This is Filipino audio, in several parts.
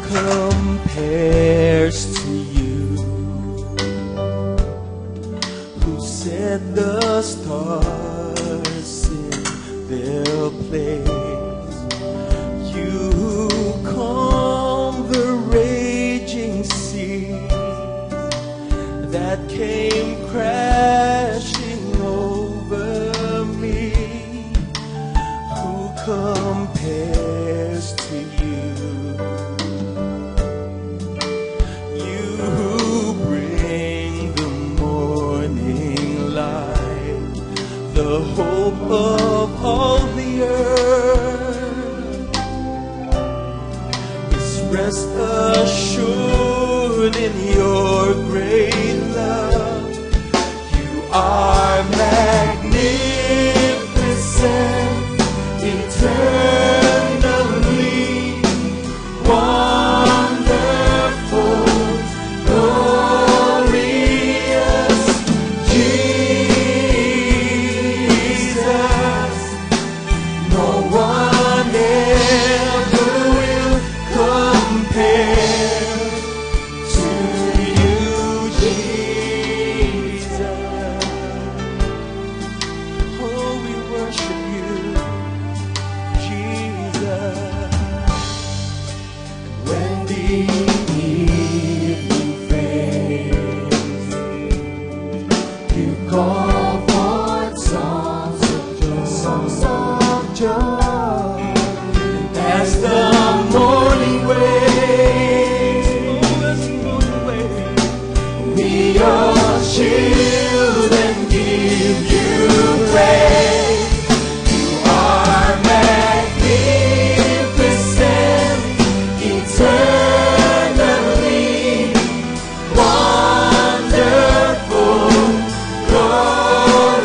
compares to you? Who set the stars in their place? You who calm the raging sea that came crashing over me. Who compares to you? You who bring the morning light, the hope of all the earth, is rest assured in your great love. You are magnificent, eternally wonderful, glorious Jesus. No one ever will compare to you, Jesus. Oh, we worship you, Jesus. When the evening fades, you call forth songs of joy, as the morning waves, we your children give you praise. You are magnificent, eternally wonderful, glorious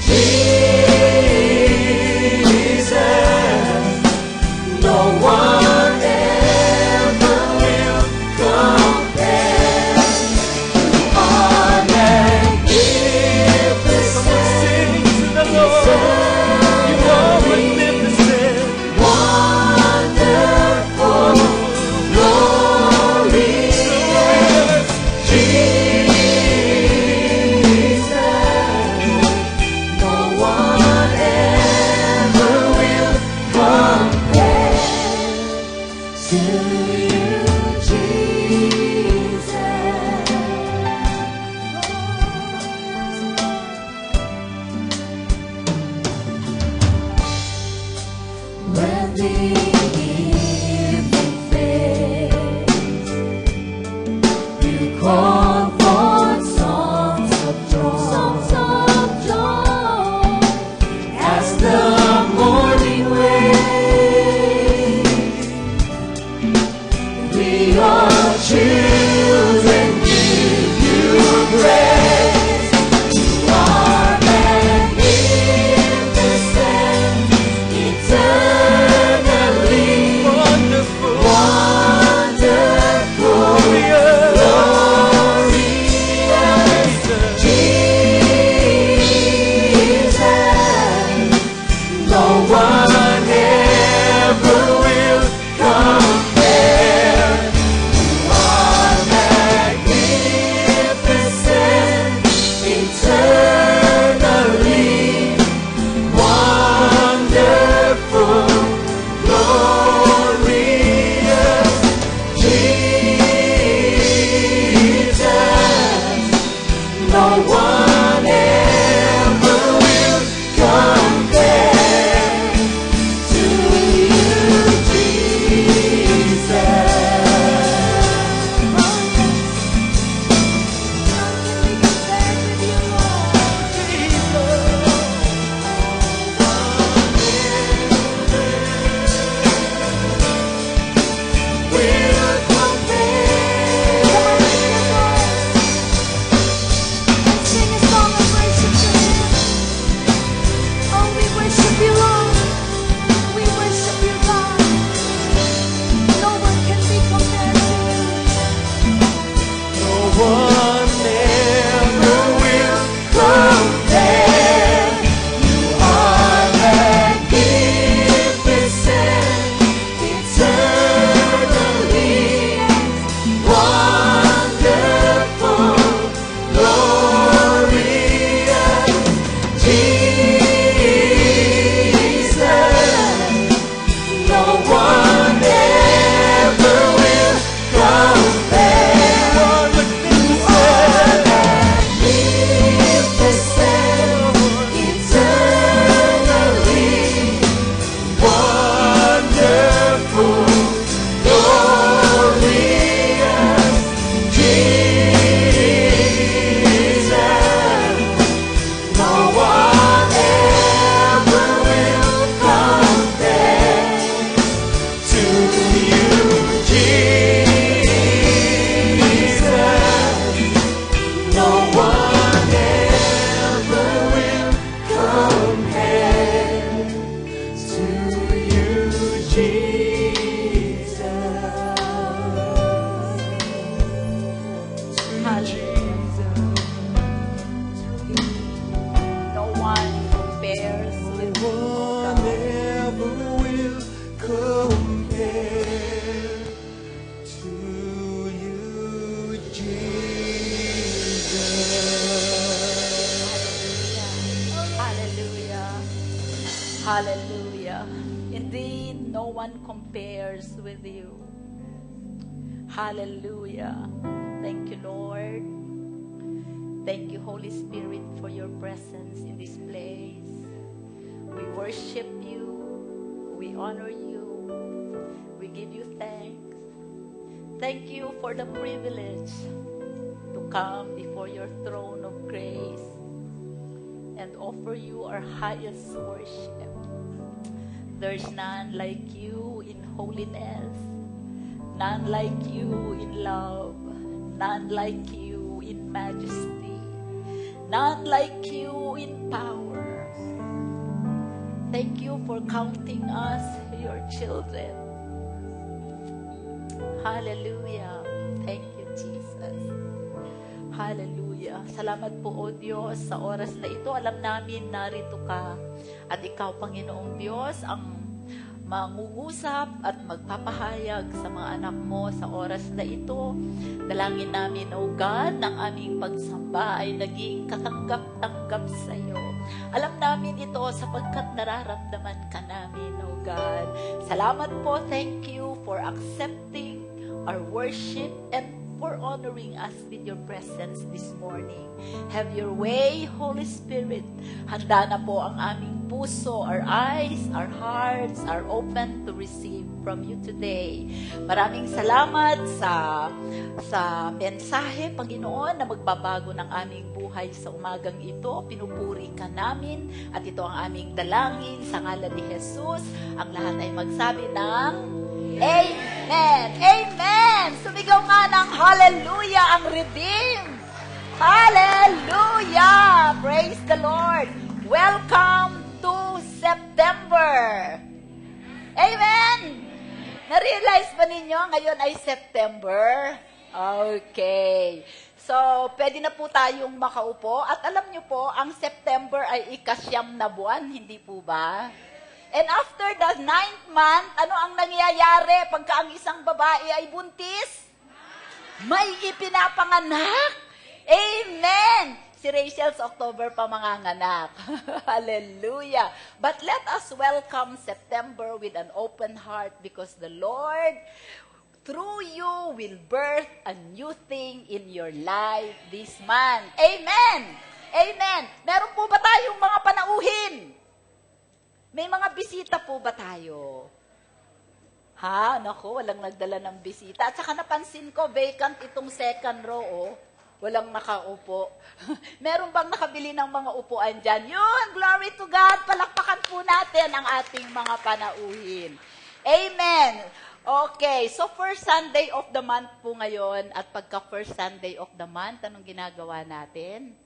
Jesus. No one ever will compare. You are magnificent, you are magnificent, wonderful, glorious Jesus. No one ever will compare to you, Jesus. When the evening fades, you call forth songs of joy, as the morning waves, we your children give you praise. You are magnificent, eternally wonderful, glorious Jesus. No one ever will compare. You are Hallelujah. Indeed, no one compares with you. Hallelujah. Thank you, Lord. Thank you, Holy Spirit, for your presence in this place. We worship you. We honor you. We give you thanks. Thank you for the privilege to come before your throne of grace and offer you our highest worship. There's none like you in holiness, none like you in love, none like you in majesty, none like you in power. Thank you for counting us your children. Hallelujah. Thank you, Jesus. Hallelujah. Salamat po, O Diyos, sa oras na ito. Alam namin narito ka. At ikaw, Panginoong Diyos, ang mangungusap at magpapahayag sa mga anak mo sa oras na ito. Dalangin namin, O God, ng aming pagsamba ay naging katanggap-tanggap sa iyo. Alam namin ito sapagkat nararamdaman ka namin, O God. Salamat po. Thank you for accepting our worship and for honoring us with your presence this morning. Have your way, Holy Spirit. Handa na po ang aming puso, our eyes, our hearts are open to receive from you today. Maraming salamat sa mensahe, Panginoon, na magbabago ng aming buhay sa umagang ito. Pinupuri ka namin at ito ang aming dalangin sa ngalan ni Jesus. Ang lahat ay magsabi ng Amen! Amen! Sumigaw nga ng hallelujah ang redeemed! Hallelujah! Praise the Lord! Welcome to September! Amen! Na-realize ba ninyo ngayon ay September? Okay. So, pwede na po tayong makaupo. At alam nyo po, ang September ay ikasyam na buwan, hindi po ba? And after the 9th month, ano ang nangyayari pagka ang isang babae ay buntis? May ipinapanganak. Amen! Si Rachel sa October pa manganganak. Hallelujah! But let us welcome September with an open heart because the Lord, through you, will birth a new thing in your life this month. Amen! Amen! Meron po ba tayong mga panauhin? May mga bisita po ba tayo? Ha? Naku, walang nagdala ng bisita. At saka napansin ko, vacant itong second row, oh. Walang nakaupo. Meron bang nakabili ng mga upuan dyan? Yun, glory to God. Palakpakan po natin ang ating mga panauhin. Amen. Okay, so first Sunday of the month po ngayon. At pagka first Sunday of the month, anong ginagawa natin?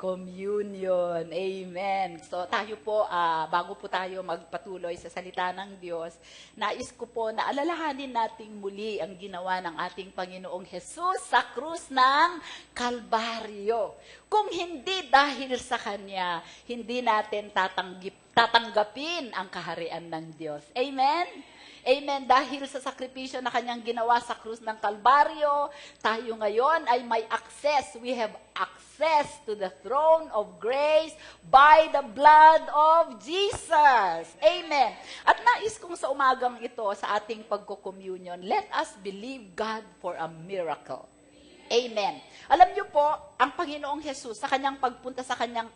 Communion. Amen. So tayo po, bago po tayo magpatuloy sa salita ng Diyos, nais ko po na alalahanin nating muli ang ginawa ng ating Panginoong Jesus sa krus ng Kalbaryo. Kung hindi dahil sa Kanya, hindi natin tatanggapin ang kaharian ng Diyos. Amen? Amen. Dahil sa sakripisyo na Kanyang ginawa sa krus ng Kalbaryo, tayo ngayon ay may access. We have access to the throne of grace by the blood of Jesus. Amen. At nais kong sa umagang ito, sa ating pagko-communion, let us believe God for a miracle. Amen. Alam niyo po, ang Panginoong Jesus, sa kanyang pagpunta sa kanyang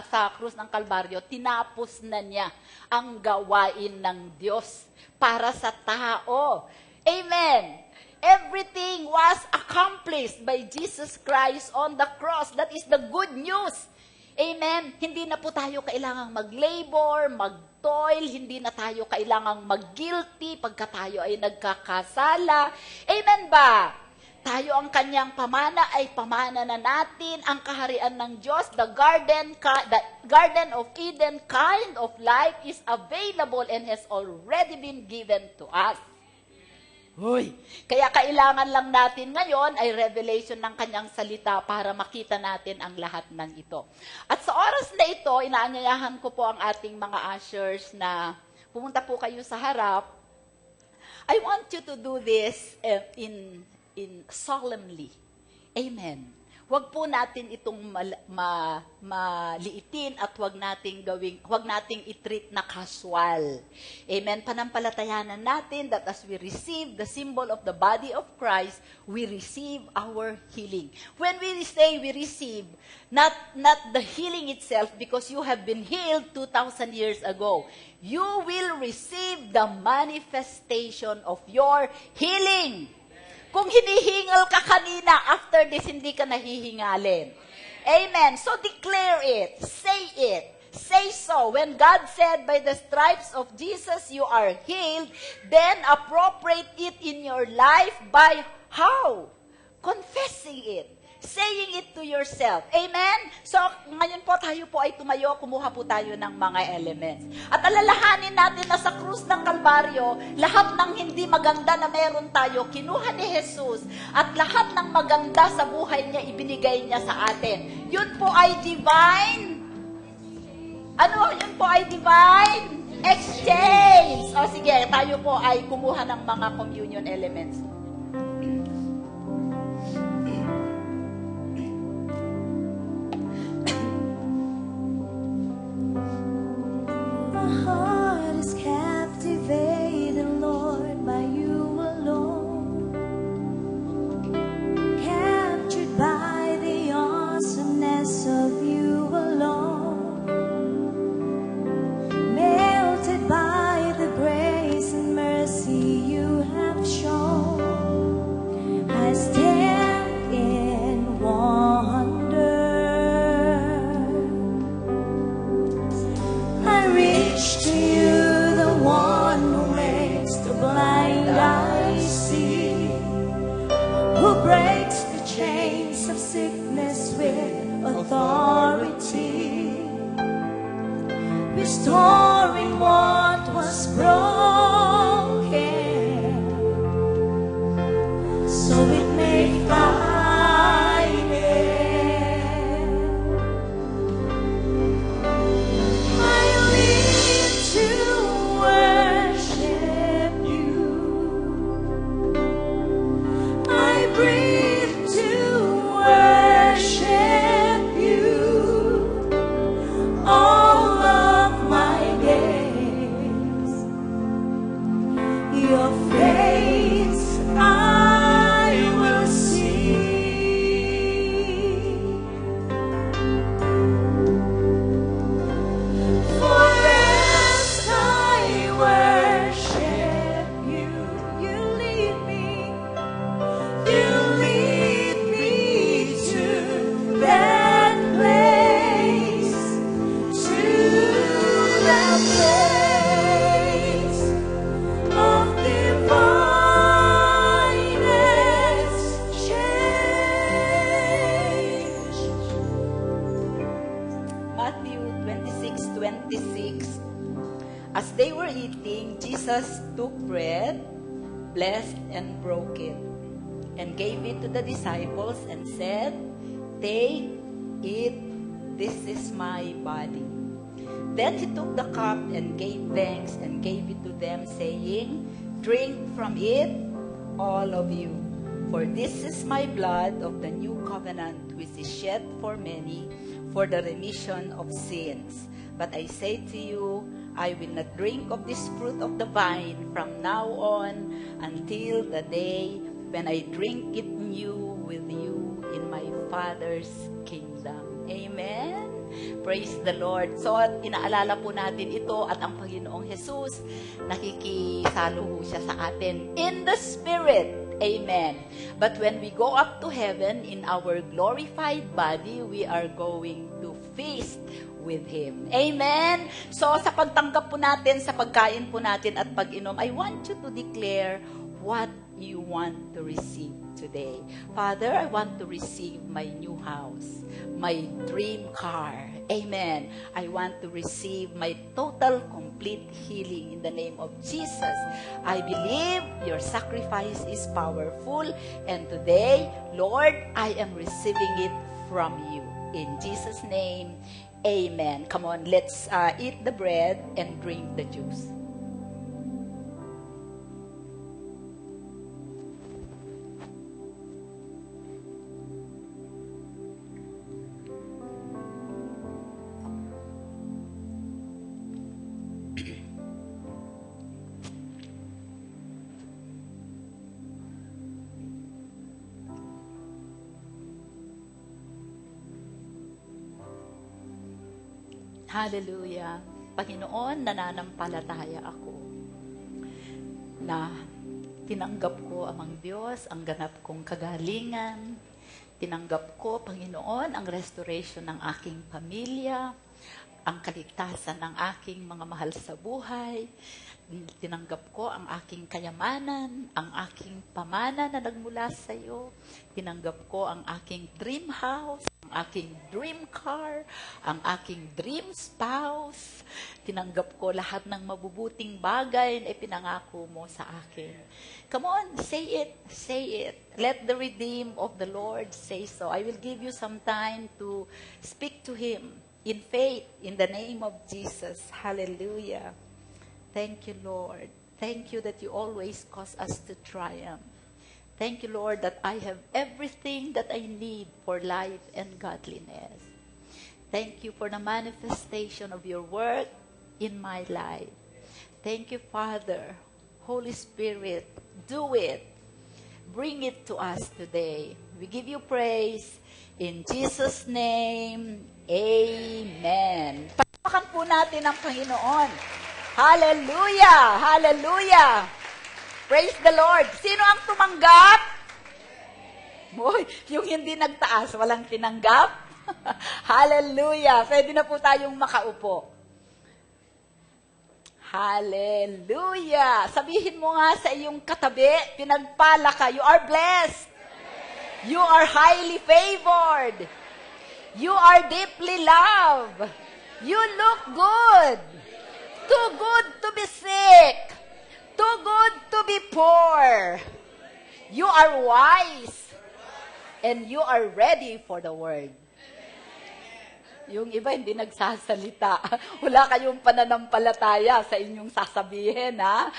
sa krus ng Kalbaryo, tinapos na niya ang gawain ng Diyos para sa tao. Amen. Everything was accomplished by Jesus Christ on the cross. That is the good news. Amen. Hindi na po tayo kailangang mag-labor, mag-toil, hindi na tayo kailangang mag-guilty pagka tayo ay nagkakasala. Amen ba? Tayo ang kanyang pamana ay pamana na natin ang kaharian ng Diyos. The Garden of Eden kind of life is available and has already been given to us. Hoy, kaya kailangan lang natin ngayon ay revelation ng kanyang salita para makita natin ang lahat ng ito. At sa oras na ito, inaanyayahan ko po ang ating mga ushers na pumunta po kayo sa harap. I want you to do this in solemnly. Amen. Huwag po natin itong maliitin at huwag nating i-treat na casual. Amen. Panampalatayanan natin that as we receive the symbol of the body of Christ, we receive our healing. When we say we receive, not the healing itself, because you have been healed 2,000 years ago. You will receive the manifestation of your healing. Kung hinihingal ka kanina, after this, hindi ka nahihingalin. Amen. So declare it. Say it. Say so. When God said, by the stripes of Jesus, you are healed, then appropriate it in your life by how? Confessing it. Saying it to yourself. Amen? So, ngayon po tayo po ay tumayo, kumuha po tayo ng mga elements. At alalahanin natin na sa krus ng Kalbaryo, lahat ng hindi maganda na meron tayo, kinuha ni Jesus, at lahat ng maganda sa buhay niya, ibinigay niya sa atin. Yun po ay divine. Ano? Yun po ay divine exchange. O sige, tayo po ay kumuha ng mga communion elements. Heart is captivated, Lord, by you alone. Captured by the awesomeness of you alone. Melted by the grace and mercy you have shown. I stand in wonder. I reach to you, the one who makes the blind eyes see, who breaks the chains of sickness with authority, restoring what was broken, so it may find it. I live to worship you. I breathe to worship you. All of my days, your face I will see. For as I worship you, you lead me to that place, of divine exchange. Matthew 26:26. As they were eating, Jesus took bread, blessed and broke it, and gave it to the disciples and said, "Take, eat, this is my body." Then he took the cup and gave thanks and gave it to them, saying, "Drink from it, all of you. For this is my blood of the new covenant, which is shed for many for the remission of sins. But I say to you, I will not drink of this fruit of the vine from now on until the day when I drink it new with you in my Father's kingdom." Amen. Praise the Lord. So, inaalala po natin ito at ang Panginoong Jesus, nakikisalo ho siya sa atin in the Spirit. Amen. But when we go up to heaven in our glorified body, we are going to feast with Him. Amen. So, sa pagtanggap po natin, sa pagkain po natin at pag-inom, I want you to declare what you want to receive today. Father, I want to receive my new house, my dream car. Amen. I want to receive my total, complete healing in the name of Jesus. I believe your sacrifice is powerful, and today, Lord, I am receiving it from you. In Jesus' name, amen. Come on, let's eat the bread and drink the juice. Hallelujah. Panginoon, nananampalataya ako na tinanggap ko amang Diyos ang ganap kong kagalingan. Tinanggap ko, Panginoon, ang restoration ng aking pamilya, ang kaligtasan ng aking mga mahal sa buhay. Tinanggap ko ang aking kayamanan, ang aking pamana na nagmula sa iyo. Tinanggap ko ang aking dream house, ang aking dream car, ang aking dream spouse. Tinanggap ko lahat ng mabubuting bagay na ipinangako mo sa akin. Come on, say it, say it. Let the redeemed of the Lord say so. I will give you some time to speak to Him in faith, in the name of Jesus. Hallelujah. Thank you, Lord. Thank you that you always cause us to triumph. Thank you, Lord, that I have everything that I need for life and godliness. Thank you for the manifestation of your work in my life. Thank you, Father. Holy Spirit, do it. Bring it to us today. We give you praise. In Jesus' name, amen. Palakpakan po natin ang Panginoon. Hallelujah! Hallelujah! Praise the Lord! Sino ang tumanggap? Boy, yung hindi nagtaas, walang tinanggap? Hallelujah! Pwede na po tayong makaupo. Hallelujah! Sabihin mo nga sa iyong katabi, pinagpala ka, you are blessed. You are highly favored. You are deeply loved. You look good. Too good to be sick. Too good to be poor. You are wise. And you are ready for the word. Yung iba hindi nagsasalita. Wala kayong pananampalataya sa inyong sasabihin, ha?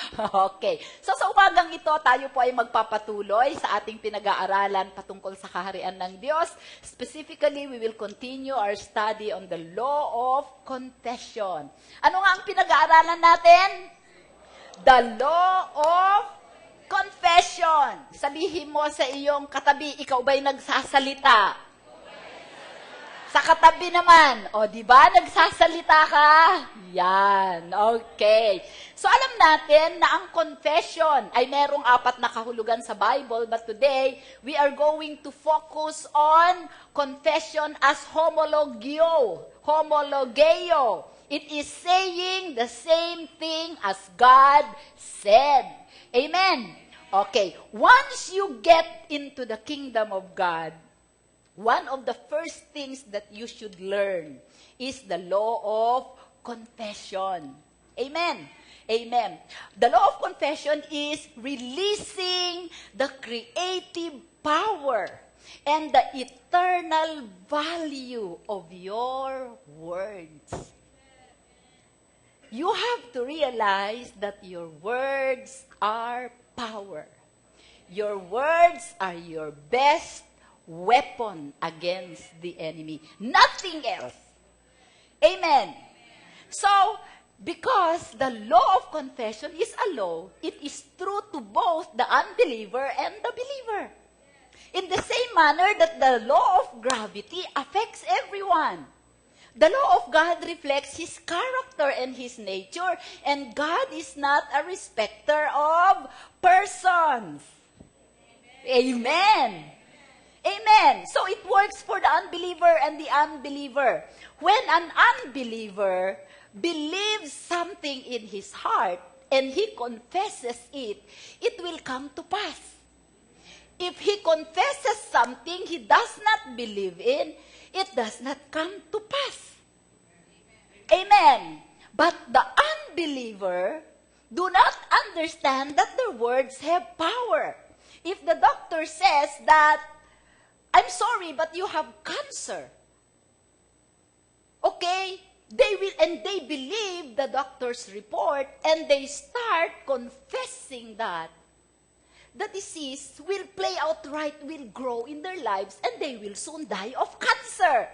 Okay. So sa umagang ito, tayo po ay magpapatuloy sa ating pinag-aaralan patungkol sa kaharian ng Diyos. Specifically, we will continue our study on the law of confession. Ano nga ang pinag-aaralan natin? The law of confession. Sabihin mo sa iyong katabi, ikaw ba'y nagsasalita? Sa katabi naman, o di ba nagsasalita ka? Yan, okay. So alam natin na ang confession ay merong 4 na kahulugan sa Bible, but today we are going to focus on confession as homologio. Homologeo. It is saying the same thing as God said. Amen. Okay, once you get into the kingdom of God, one of the first things that you should learn is the law of confession. Amen. Amen. The law of confession is releasing the creative power and the eternal value of your words. You have to realize that your words are power. Your words are your best weapon against the enemy. Nothing else. Amen. So, because the law of confession is a law, it is true to both the unbeliever and the believer. In the same manner that the law of gravity affects everyone. The law of God reflects His character and His nature, and God is not a respecter of persons. Amen. Amen. So it works for the unbeliever and the unbeliever. When an unbeliever believes something in his heart and he confesses it, it will come to pass. If he confesses something he does not believe in, it does not come to pass. Amen. But the unbeliever do not understand that their words have power. If the doctor says that, I'm sorry, but you have cancer. Okay? They believe the doctor's report and they start confessing that the disease will play out right, will grow in their lives, and they will soon die of cancer.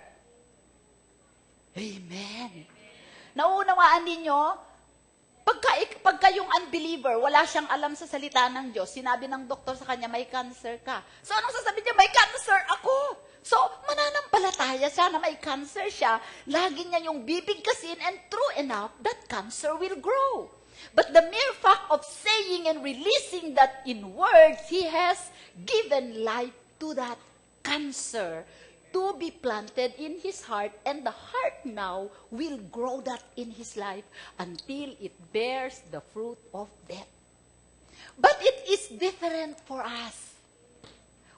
Amen. Naunawaan ninyo? Pagka yung unbeliever, wala siyang alam sa salita ng Diyos, sinabi ng doktor sa kanya, may cancer ka. So anong sasabihin niya? May cancer ako. So, mananampalataya siya na may cancer siya. Lagi niya yung bibigkasin and true enough, that cancer will grow. But the mere fact of saying and releasing that in words, he has given life to that cancer to be planted in his heart, and the heart now will grow that in his life until it bears the fruit of death. But it is different for us.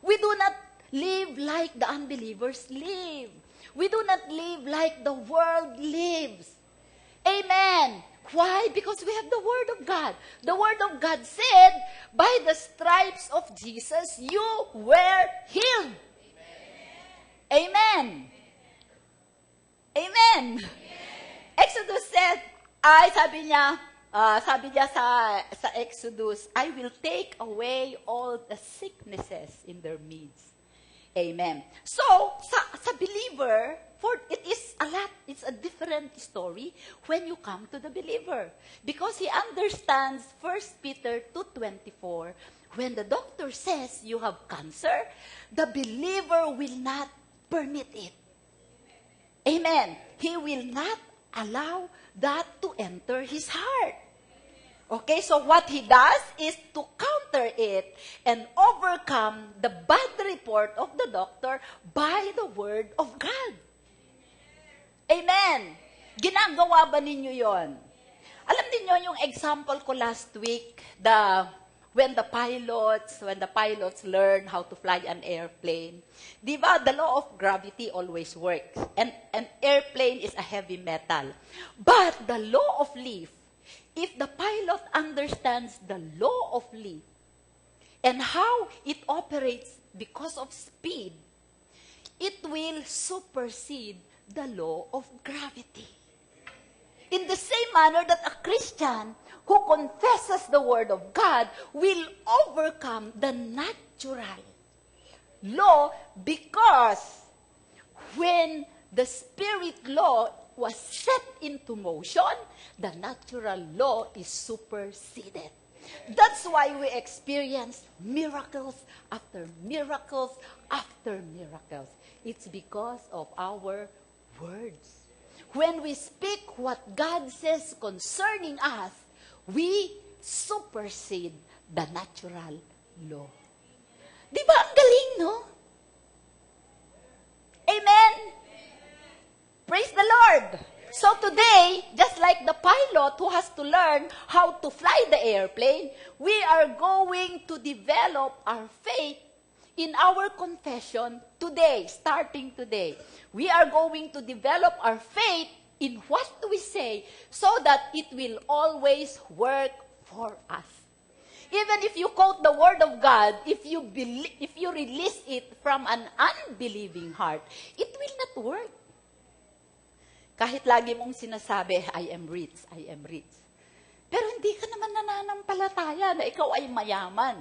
We do not live like the unbelievers live. We do not live like the world lives. Amen. Why? Because we have the Word of God. The Word of God said, by the stripes of Jesus, you were healed. Amen. Amen. Exodus said, sabi niya sa Exodus, I will take away all the sicknesses in their midst. Amen. So, sa believer, for it's a different story when you come to the believer. Because he understands 1 Peter 2:24, when the doctor says you have cancer, the believer will not permit it. Amen. He will not allow that to enter his heart. Okay, so what he does is to counter it and overcome the bad report of the doctor by the Word of God. Amen. Ginagawa ba ninyo yon? Alam niyo yung example ko last week, when the pilots learn how to fly an airplane, di ba, the law of gravity always works. And an airplane is a heavy metal. But the law of lift, if the pilot understands the law of lift and how it operates because of speed, it will supersede the law of gravity. In the same manner that a Christian who confesses the Word of God will overcome the natural law, because when the Spirit law was set into motion, the natural law is superseded. That's why we experience miracles after miracles after miracles. It's because of our words. When we speak what God says concerning us, we supersede the natural law. Di ba ang galing, no? Amen? Praise the Lord! So today, just like the pilot who has to learn how to fly the airplane, we are going to develop our faith in our confession today, starting today. We are going to develop our faith in what we say so that it will always work for us. Even if you quote the Word of God, if you release it from an unbelieving heart, it will not work. Kahit lagi mong sinasabi, I am rich, I am rich. Pero hindi ka naman nananampalataya na ikaw ay mayaman.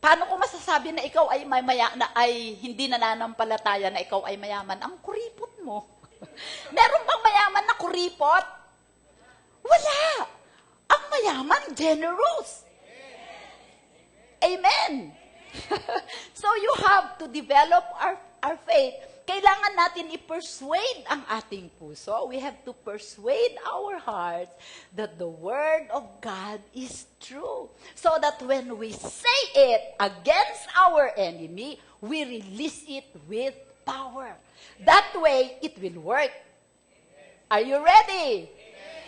Paano ko masasabi na ikaw ay hindi nananampalataya na ikaw ay mayaman? Ang kuripot mo. Meron bang mayaman na kuripot? Wala. Ang mayaman, generous. Amen. So you have to develop our faith. Kailangan natin i-persuade ang ating puso. We have to persuade our hearts that the Word of God is true. So that when we say it against our enemy, we release it with power. That way, it will work. Are you ready?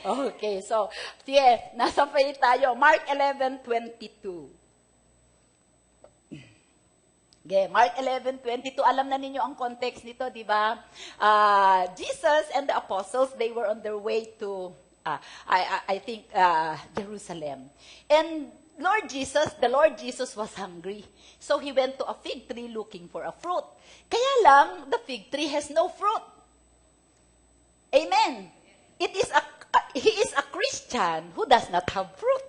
Okay, so, sige, nasa faith tayo. Mark 11:22. Okay, Mark 11:22, alam na ninyo ang context nito, di ba? Jesus and the apostles, they were on their way to, I think, Jerusalem. And the Lord Jesus was hungry. So he went to a fig tree looking for a fruit. Kaya lang, the fig tree has no fruit. Amen. He is a Christian who does not have fruit.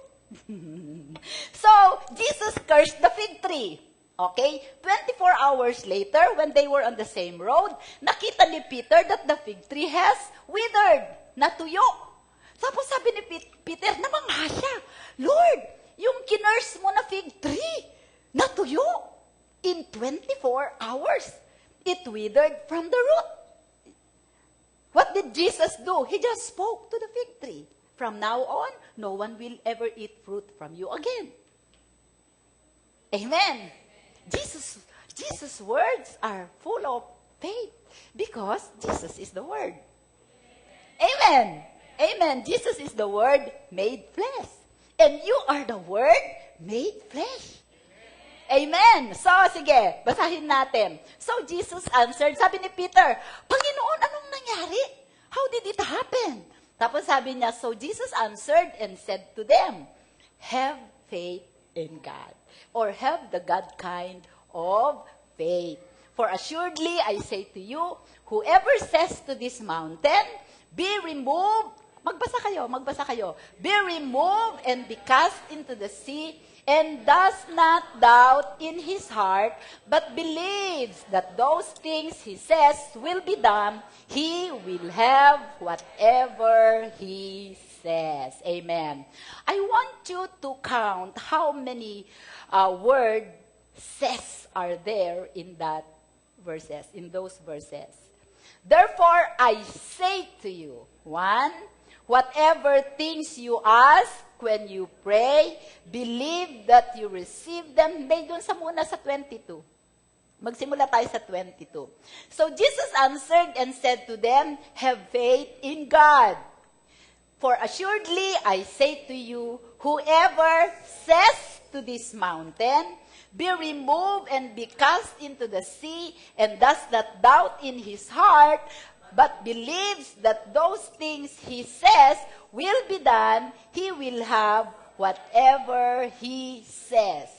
So, Jesus cursed the fig tree. Okay? 24 hours later, when they were on the same road, nakita ni Peter that the fig tree has withered, natuyo. Tapos sabi ni Peter, namangha siya, Lord, yung kinurse mo na fig tree, natuyo in 24 hours. it withered from the root. What did Jesus do? He just spoke to the fig tree. From now on, no one will ever eat fruit from you again. Amen. Jesus' words are full of faith because Jesus is the Word. Amen. Amen. Jesus is the Word made flesh. And you are the Word made flesh. Amen. So, sige, basahin natin. So, Jesus answered, sabi ni Peter, Panginoon, anong nangyari? How did it happen? Tapos sabi niya, so Jesus answered and said to them, have faith in God. Or have the God kind of faith. For assuredly, I say to you, whoever says to this mountain, be removed, magbasa kayo, be removed and be cast into the sea, and does not doubt in his heart, but believes that those things he says will be done, he will have whatever he says. Amen. I want you to count how many word says are there in those verses. Therefore, I say to you, 1, whatever things you ask when you pray, believe that you receive them. Hindi, dun sa muna sa 22. Magsimula tayo sa 22. So Jesus answered and said to them, have faith in God. For assuredly, I say to you, whoever says to this mountain, be removed and be cast into the sea, and does not doubt in his heart, but believes that those things he says will be done, he will have whatever he says.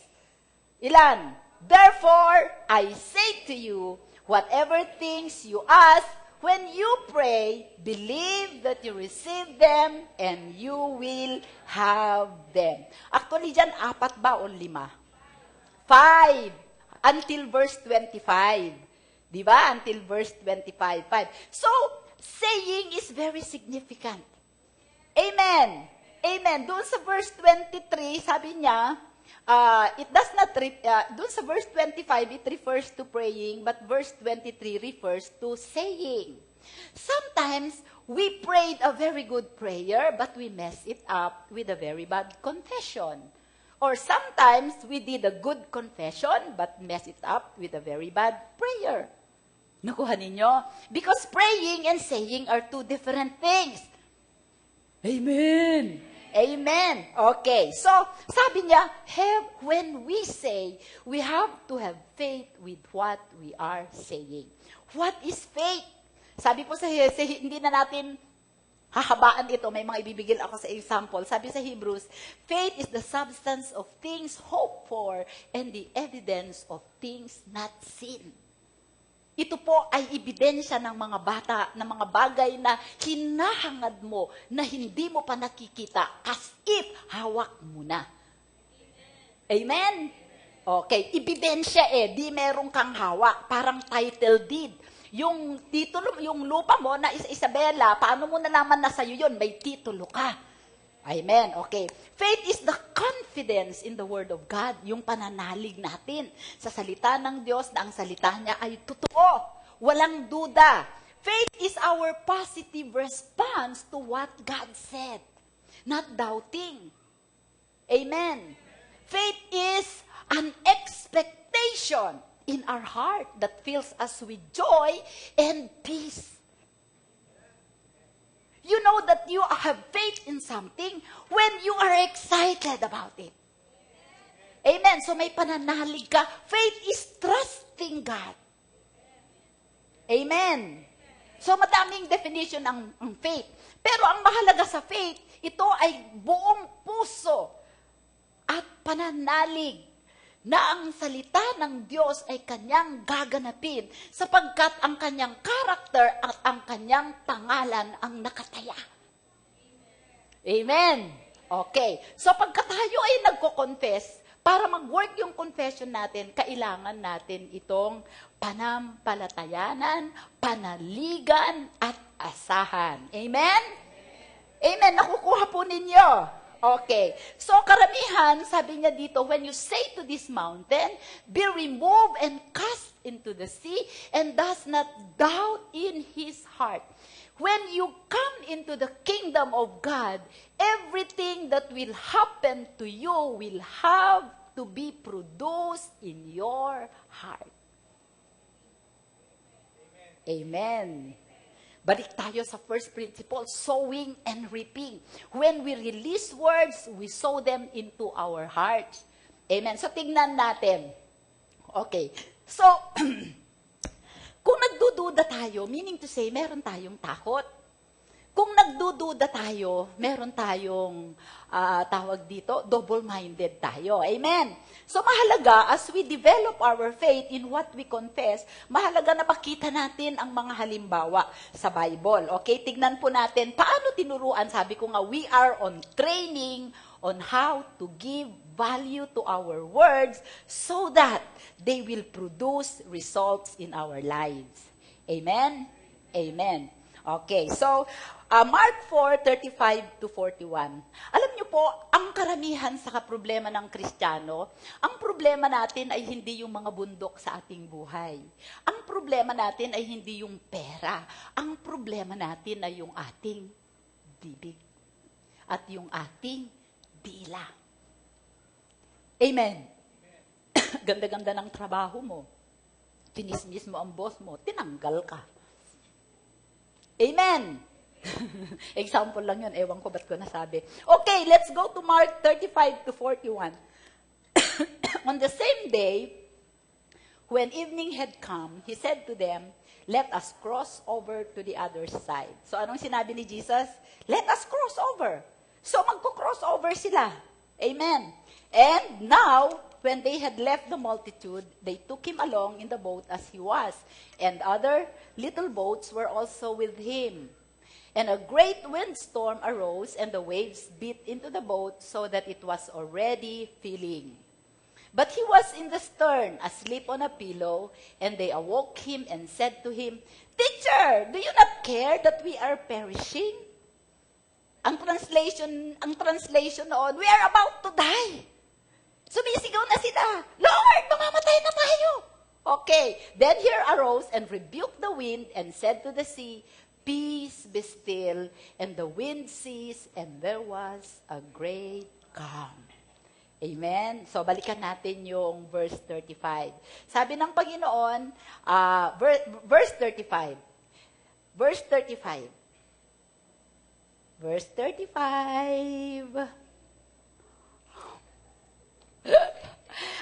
Ilan? Therefore, I say to you, whatever things you ask, when you pray, believe that you receive them and you will have them. Actually, dyan, 4 ba o 5? 5. Until verse 25. Di ba? Until verse 25. 5. So, saying is very significant. Amen. Amen. Doon sa verse 23, sabi niya, it does not, doon sa verse 25, it refers to praying, but verse 23 refers to saying. Sometimes, we prayed a very good prayer, but we mess it up with a very bad confession. Or sometimes, we did a good confession, but mess it up with a very bad prayer. Nakuha ninyo? Because praying and saying are two different things. Amen. Amen. Okay. So, sabi niya, when we say, we have to have faith with what we are saying. What is faith? Sabi po hindi na natin hahabaan ito. May mga ibibigil ako sa example. Sabi sa Hebrews, faith is the substance of things hoped for and the evidence of things not seen. Ito po ay ebidensya ng mga bata, ng mga bagay na hinahangad mo, na hindi mo pa nakikita, as if hawak mo na. Amen? Okay, ebidensya di meron kang hawak, parang title deed. Yung titulo, yung lupa mo na Isabela, paano mo nalaman na sa'yo yun? May titulo ka. Amen. Okay. Faith is the confidence in the Word of God, yung pananalig natin sa salita ng Diyos na ang salita niya ay totoo. Walang duda. Faith is our positive response to what God said, not doubting. Amen. Faith is an expectation in our heart that fills us with joy and peace. You know that you have faith in something when you are excited about it. Amen. So may pananalig ka. Faith is trusting God. Amen. So madaming definition ang faith. Pero ang mahalaga sa faith, ito ay buong puso at pananalig na ang salita ng Diyos ay kanyang gaganapin sapagkat ang kanyang karakter at ang kanyang pangalan ang nakataya. Amen. Okay. So pagka tayo ay nagko-confess, para mag-work yung confession natin, kailangan natin itong panampalatayanan, panaligan, at asahan. Amen? Amen. Nakukuha po ninyo. Okay. So, karamihan, sabi niya dito, when you say to this mountain, be removed and cast into the sea, and does not doubt in his heart. When you come into the kingdom of God, everything that will happen to you will have to be produced in your heart. Amen. Balik tayo sa first principle, sowing and reaping. When we release words, we sow them into our hearts. Amen. So, tingnan natin. Okay. So, kung nagdududa tayo, meaning to say, meron tayong takot. Kung nagdududa tayo, meron tayong, tawag dito, double-minded tayo. Amen. So mahalaga, as we develop our faith in what we confess, mahalaga na makita natin ang mga halimbawa sa Bible. Okay, tignan po natin, paano tinuruan? Sabi ko nga, we are on training on how to give value to our words so that they will produce results in our lives. Amen? Amen. Okay, so Mark 4:35-41. Alam niyo po, ang karamihan sa problema ng Kristiyano, ang problema natin ay hindi yung mga bundok sa ating buhay. Ang problema natin ay hindi yung pera. Ang problema natin ay yung ating bibig at yung ating dila. Amen. Ganda-ganda ng trabaho mo. Tinismis mo ang boss mo, tinanggal ka. Amen. Example lang yun. Ewan ko ba't ko nasabi. Okay, let's go to Mark 35-41. On the same day, when evening had come, he said to them, let us cross over to the other side. So anong sinabi ni Jesus? Let us cross over. So magko-cross over sila. Amen. And now, when they had left the multitude, they took him along in the boat as he was, and other little boats were also with him. And a great windstorm arose, and the waves beat into the boat so that it was already filling. But he was in the stern, asleep on a pillow, and they awoke him and said to him, Teacher, do you not care that we are perishing? Ang translation noon, we are about to die. Sumisigaw na sila, Lord, mamamatay na tayo. Okay, then he arose and rebuked the wind and said to the sea, Peace, be still. And the wind ceased, and there was a great calm. Amen? So, balikan natin yung verse 35. Sabi ng Panginoon, verse 35. Verse 35. Verse 35.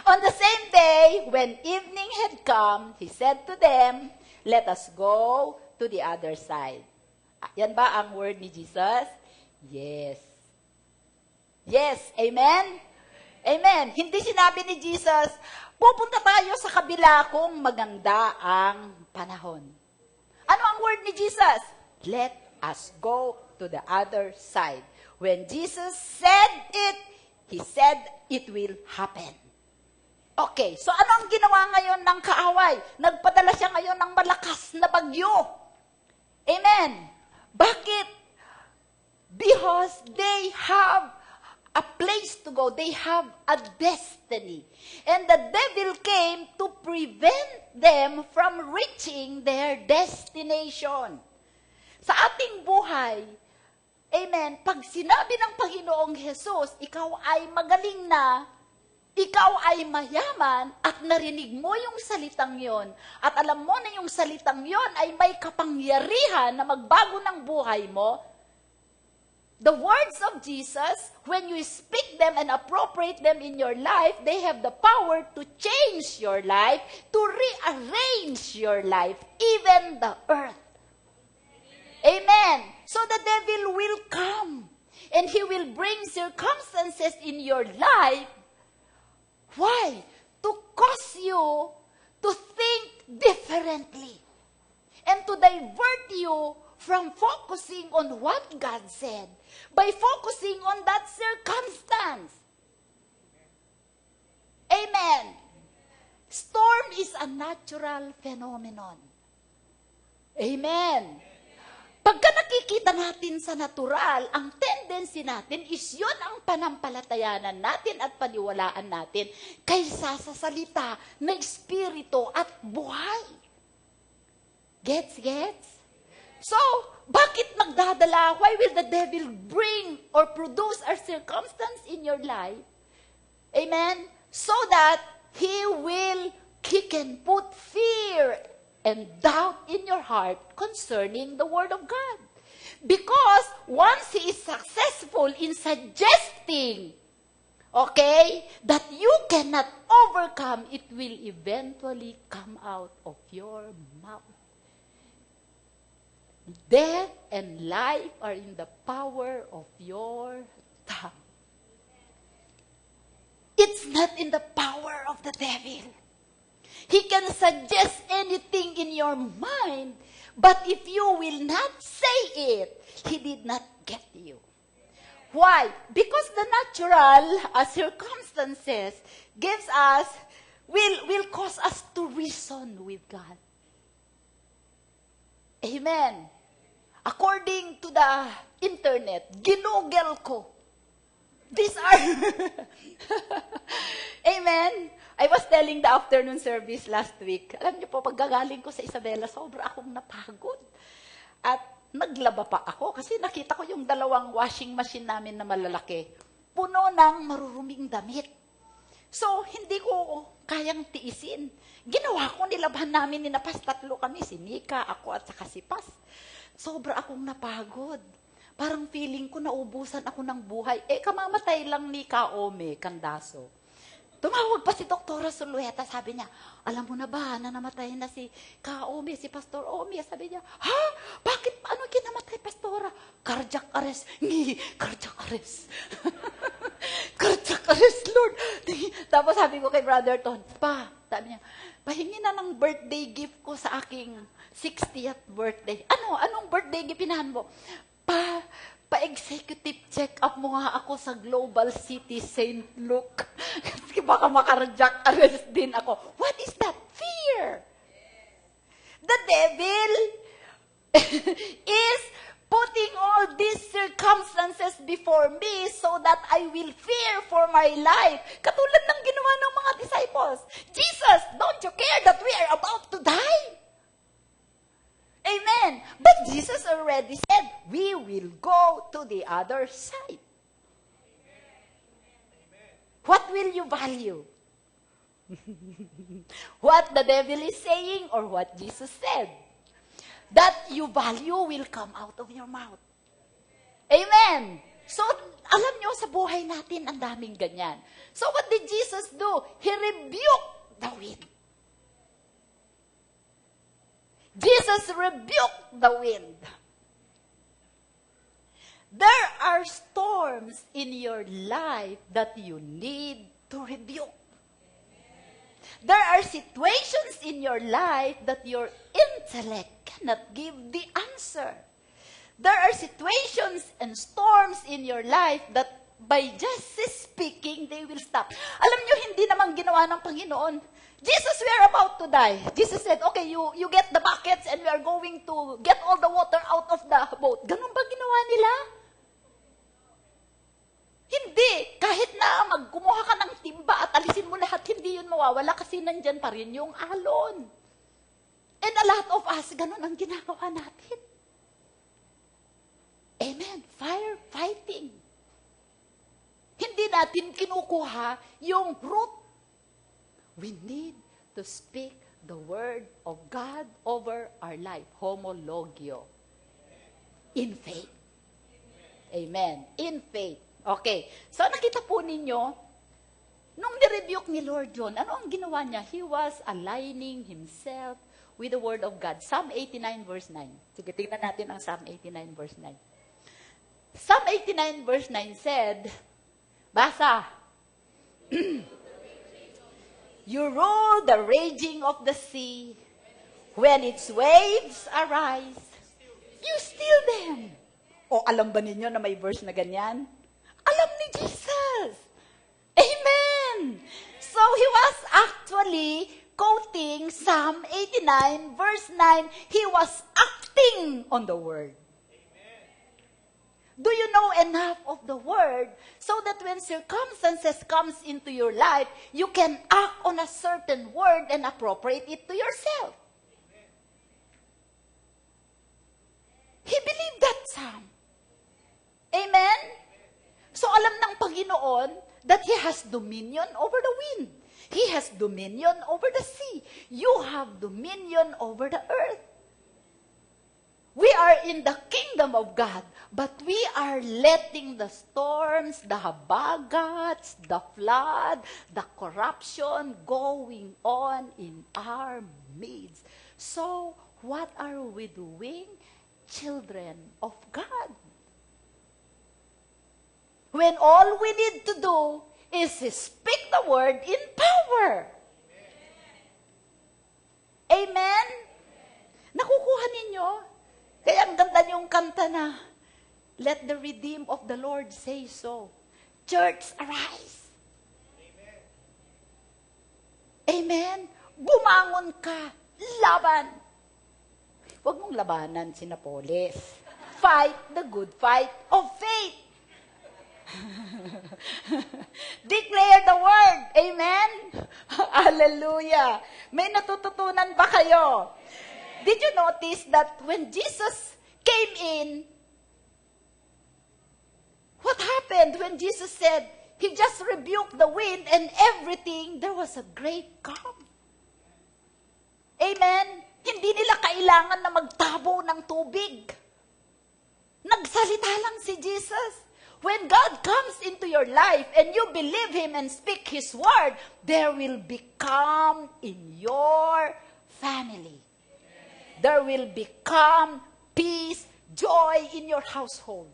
On the same day, when evening had come, he said to them, let us go to the other side. Yan ba ang word ni Jesus? Yes. Yes. Amen? Amen. Hindi sinabi ni Jesus, pupunta tayo sa kabila kung maganda ang panahon. Ano ang word ni Jesus? Let us go to the other side. When Jesus said it, he said it will happen. Okay, so ano ang ginawa ngayon ng kaaway? Nagpadala siya ngayon ng malakas na bagyo. Amen. Bakit? Because they have a place to go. They have a destiny. And the devil came to prevent them from reaching their destination. Sa ating buhay, amen, pag sinabi ng Panginoong Jesus, ikaw ay magaling na, ikaw ay mayaman, at narinig mo yung salitang yon, at alam mo na yung salitang yon ay may kapangyarihan na magbago ng buhay mo, the words of Jesus, when you speak them and appropriate them in your life, they have the power to change your life, to rearrange your life, even the earth. Amen. So the devil will come, and he will bring circumstances in your life. Why? To cause you to think differently, and to divert you from focusing on what God said by focusing on that circumstance. Amen. Storm is a natural phenomenon. Amen. Pagka nakikita natin sa natural, ang tendency natin is yun ang panampalatayanan natin at paniwalaan natin kaysa sa salita na espiritu at buhay. Gets? So, bakit magdadala? Why will the devil bring or produce a circumstance in your life? Amen? So that he can put fear and doubt in your heart concerning the Word of God. Because once he is successful in suggesting, that you cannot overcome, it will eventually come out of your mouth. Death and life are in the power of your tongue. It's not in the power of the devil. He can suggest anything in your mind, but if you will not say it, he did not get you. Why? Because the natural circumstances will cause us to reason with God. Amen. According to the internet, ginugel ko. These are, amen. I was telling the afternoon service last week, alam niyo po, paggagaling ko sa Isabela, sobra akong napagod. At naglaba pa ako kasi nakita ko yung dalawang washing machine namin na malalaki. Puno ng maruruming damit. So, hindi ko kayang tiisin. Ginawa ko, nilabhan namin, ninapas, 3 kami, si Mika, ako at saka si Pas. Sobra akong napagod. Parang feeling ko naubusan ako ng buhay. Kamamatay lang ni Kaome Candaso. Tumawag pa si Doktora Sulueta, sabi niya, alam mo na ba na namatay na si Kaome, si Pastor Omi? Sabi niya, ha? Bakit? Ano kinamatay, Pastora? Cardiac arrest. Cardiac arrest. Cardiac arrest, Lord. Tapos sabi ko kay Brother Ton, sabi niya, pahingi na ng birthday gift ko sa aking 60th birthday. Anong birthday gift pinahan mo? Pa-executive check-up mo nga ako sa Global City St. Luke. Kasi baka makardiac arrest din ako. What is that? Fear. The devil is putting all these circumstances before me so that I will fear for my life. Katulad ng ginawa ng mga disciples. Jesus, don't you care that we are about to die? Amen. But Jesus already said, we will go to the other side. What will you value? What the devil is saying or what Jesus said? That you value will come out of your mouth. Amen. So, alam nyo, sa buhay natin, ang daming ganyan. So, what did Jesus do? He rebuked the wind. Jesus rebuked the wind. There are storms in your life that you need to rebuke. There are situations in your life that your intellect cannot give the answer. There are situations and storms in your life that by just speaking, they will stop. Alam nyo, hindi naman ginawa ng Panginoon. Jesus, we are about to die. Jesus said, okay, you get the buckets and we are going to get all the water out of the boat. Ganun ba ginawa nila? Hindi. Kahit na magkumuha ka ng timba at alisin mo lahat, hindi yun mawawala kasi nandyan pa rin yung alon. And a lot of us, ganun ang ginagawa natin. Amen. Firefighting. Hindi natin kinukuha yung root. We need to speak the word of God over our life. Homologio. In faith. Amen. In faith. Okay. So nakita po ninyo, nung nirebuke ni Lord John, ano ang ginawa niya? He was aligning himself with the word of God. Psalm 89 verse 9. Sige, tingnan natin ang Psalm 89 verse 9. Psalm 89 verse 9 said, basa, you rule the raging of the sea. When its waves arise, you still them. O alam ba ninyo na may verse na ganyan? Alam ni Jesus. Amen. So he was actually quoting Psalm 89 verse 9. He was acting on the word. Do you know enough of the Word so that when circumstances comes into your life, you can act on a certain word and appropriate it to yourself? He believed that, Sam. Amen? So alam ng Panginoon that He has dominion over the wind. He has dominion over the sea. You have dominion over the earth. We are in the kingdom of God, but we are letting the storms, the habagats, the flood, the corruption going on in our midst. So, what are we doing? Children of God. When all we need to do is speak the word in power. Amen? Nakukuha ninyo? Kaya ang ganda niyong kanta na, let the redeemed of the Lord say so. Church, arise. Amen. Amen. Bumangon ka. Laban. Huwag mong labanan, Sinapolis. Fight the good fight of faith. Declare the word. Amen? Hallelujah. May natututunan ba kayo? Did you notice that when Jesus came in, what happened when Jesus said, He just rebuked the wind and everything, there was a great calm. Amen? Hindi nila kailangan na magtabo ng tubig. Nagsalita lang si Jesus. When God comes into your life and you believe Him and speak His word, there will be calm in your family. There will be calm, peace, joy in your household.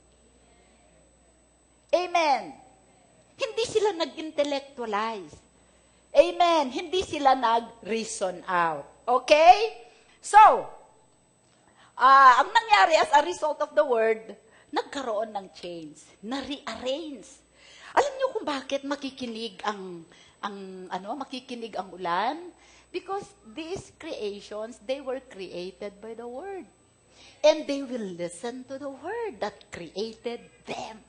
Amen. Hindi sila nag-intellectualize. Amen. Hindi sila nag-reason out. Okay? So, ang nangyari as a result of the word, nagkaroon ng change, na-rearrange. Alam niyo kung bakit makikinig ang ulan? Because these creations, they were created by the Word. And they will listen to the Word that created them.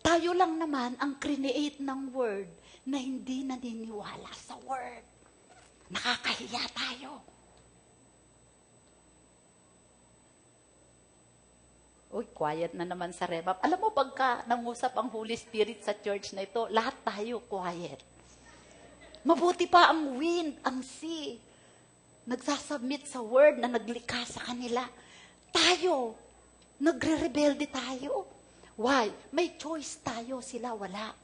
Tayo lang naman ang create ng Word na hindi naniniwala sa Word. Nakakahiya tayo. Uy, quiet na naman sa Remap. Alam mo, pagka nangusap ang Holy Spirit sa church na ito, lahat tayo quiet. Mabuti pa ang wind, ang sea. Nagsasubmit sa word na naglikha sa kanila. Tayo, nagre-rebelde tayo. Why? May choice tayo, sila wala.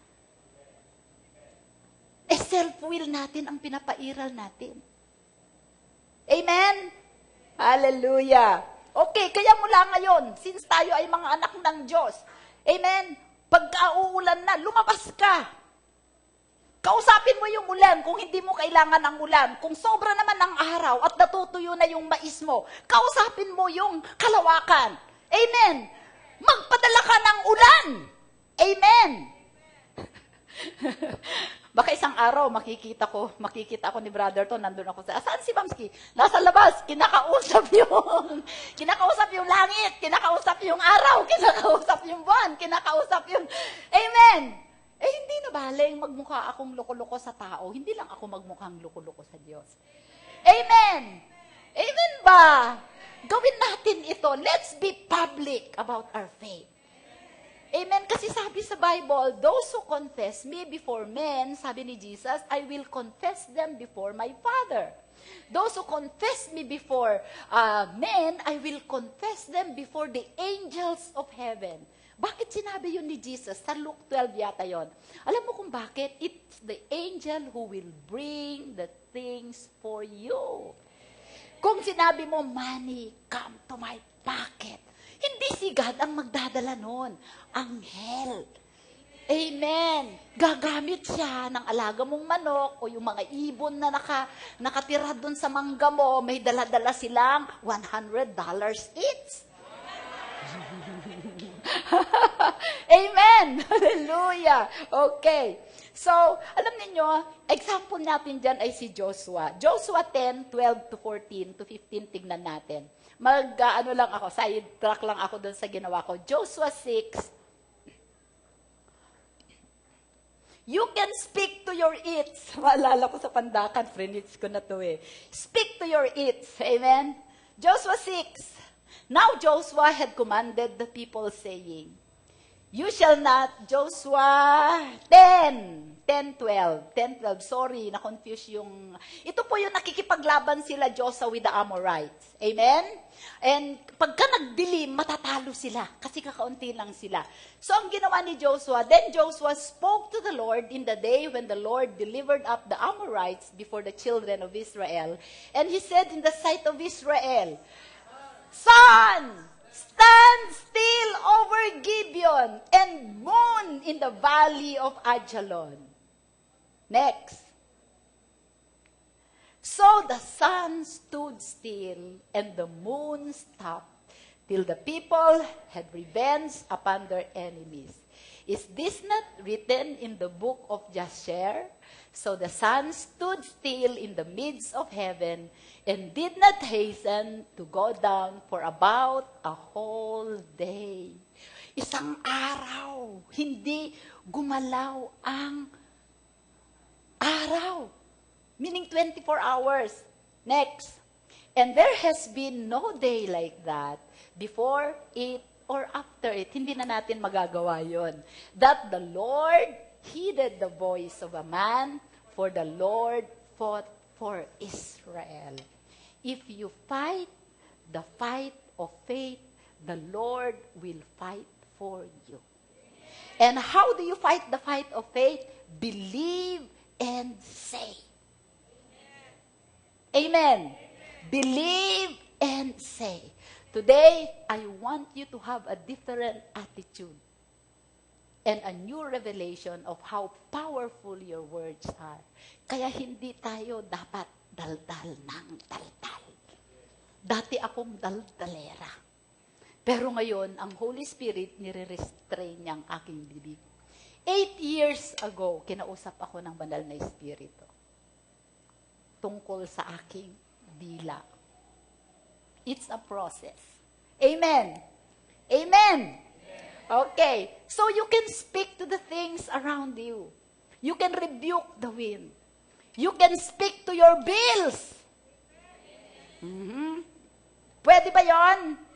Self-will natin ang pinapairal natin. Amen? Hallelujah. Okay, kaya mula ngayon, since tayo ay mga anak ng Diyos, amen, pagka-uulan na, lumabas ka. Kausapin mo yung ulan kung hindi mo kailangan ang ulan. Kung sobra naman ang araw at natutuyo na yung mais mo, kausapin mo yung kalawakan. Amen. Magpadala ka ng ulan. Amen. Baka isang araw, makikita ko ni brother to, nandun ako saan si Mamski? Nasa labas, kinakausap yung langit, kinakausap yung araw, kinakausap yung buwan, kinakausap yung, amen. Hindi na baling magmukha akong loko-loko sa tao. Hindi lang ako magmukhang loko-loko sa Diyos. Amen! Amen ba? Gawin natin ito. Let's be public about our faith. Amen? Kasi sabi sa Bible, those who confess me before men, sabi ni Jesus, I will confess them before my Father. Those who confess me before men, I will confess them before the angels of heaven. Bakit sinabi yun ni Jesus? Sa Luke 12 yata yun. Alam mo kung bakit? It's the angel who will bring the things for you. Kung sinabi mo, money, come to my pocket. Hindi si God ang magdadala nun. Anghel. Amen. Gagamit siya ng alaga mong manok o yung mga ibon na nakatira dun sa mangga mo, may dala-dala silang $100 each. Amen. Hallelujah. Okay. So, alam niyo, example natin dyan ay si Joshua. Joshua 10:12 to 14 to 15, tignan natin. Ano lang ako, side track lang ako doon sa ginawa ko. Joshua 6, you can speak to your eats. Maalala ko sa Pandakan, friends ko na to eh. Speak to your eats. Amen? Joshua 6. Now Joshua had commanded the people saying, you shall not, Joshua 10:12. Sorry, na-confuse yung, ito po yung nakikipaglaban sila Joshua with the Amorites. Amen? And pagka nagdilim, matatalo sila kasi kakaunti lang sila. So ang ginawa ni Joshua, then Joshua spoke to the Lord in the day when the Lord delivered up the Amorites before the children of Israel. And he said in the sight of Israel, sun, stand still over Gibeon and moon in the valley of Ajalon. Next. So the sun stood still and the moon stopped till the people had revenge upon their enemies. Is this not written in the book of Jasher? So the sun stood still in the midst of heaven and did not hasten to go down for about a whole day. Isang araw, hindi gumalaw ang araw. Meaning 24 hours. Next. And there has been no day like that before it or after it. Hindi na natin magagawa yon. That the Lord heeded the voice of a man, for the Lord fought for Israel. If you fight the fight of faith, the Lord will fight for you. And how do you fight the fight of faith? Believe and say. Amen. Believe and say. Today, I want you to have a different attitude and a new revelation of how powerful your words are. Kaya hindi tayo dapat daldal ng daldal. Dati akong daldalera. Pero ngayon, ang Holy Spirit nire-restrain niyang aking bibig. 8 years ago, kinausap ako ng Banal na Espiritu tungkol sa aking dila. It's a process. Amen. Amen. Okay. So you can speak to the things around you. You can rebuke the wind. You can speak to your bills. Pwede ba yon?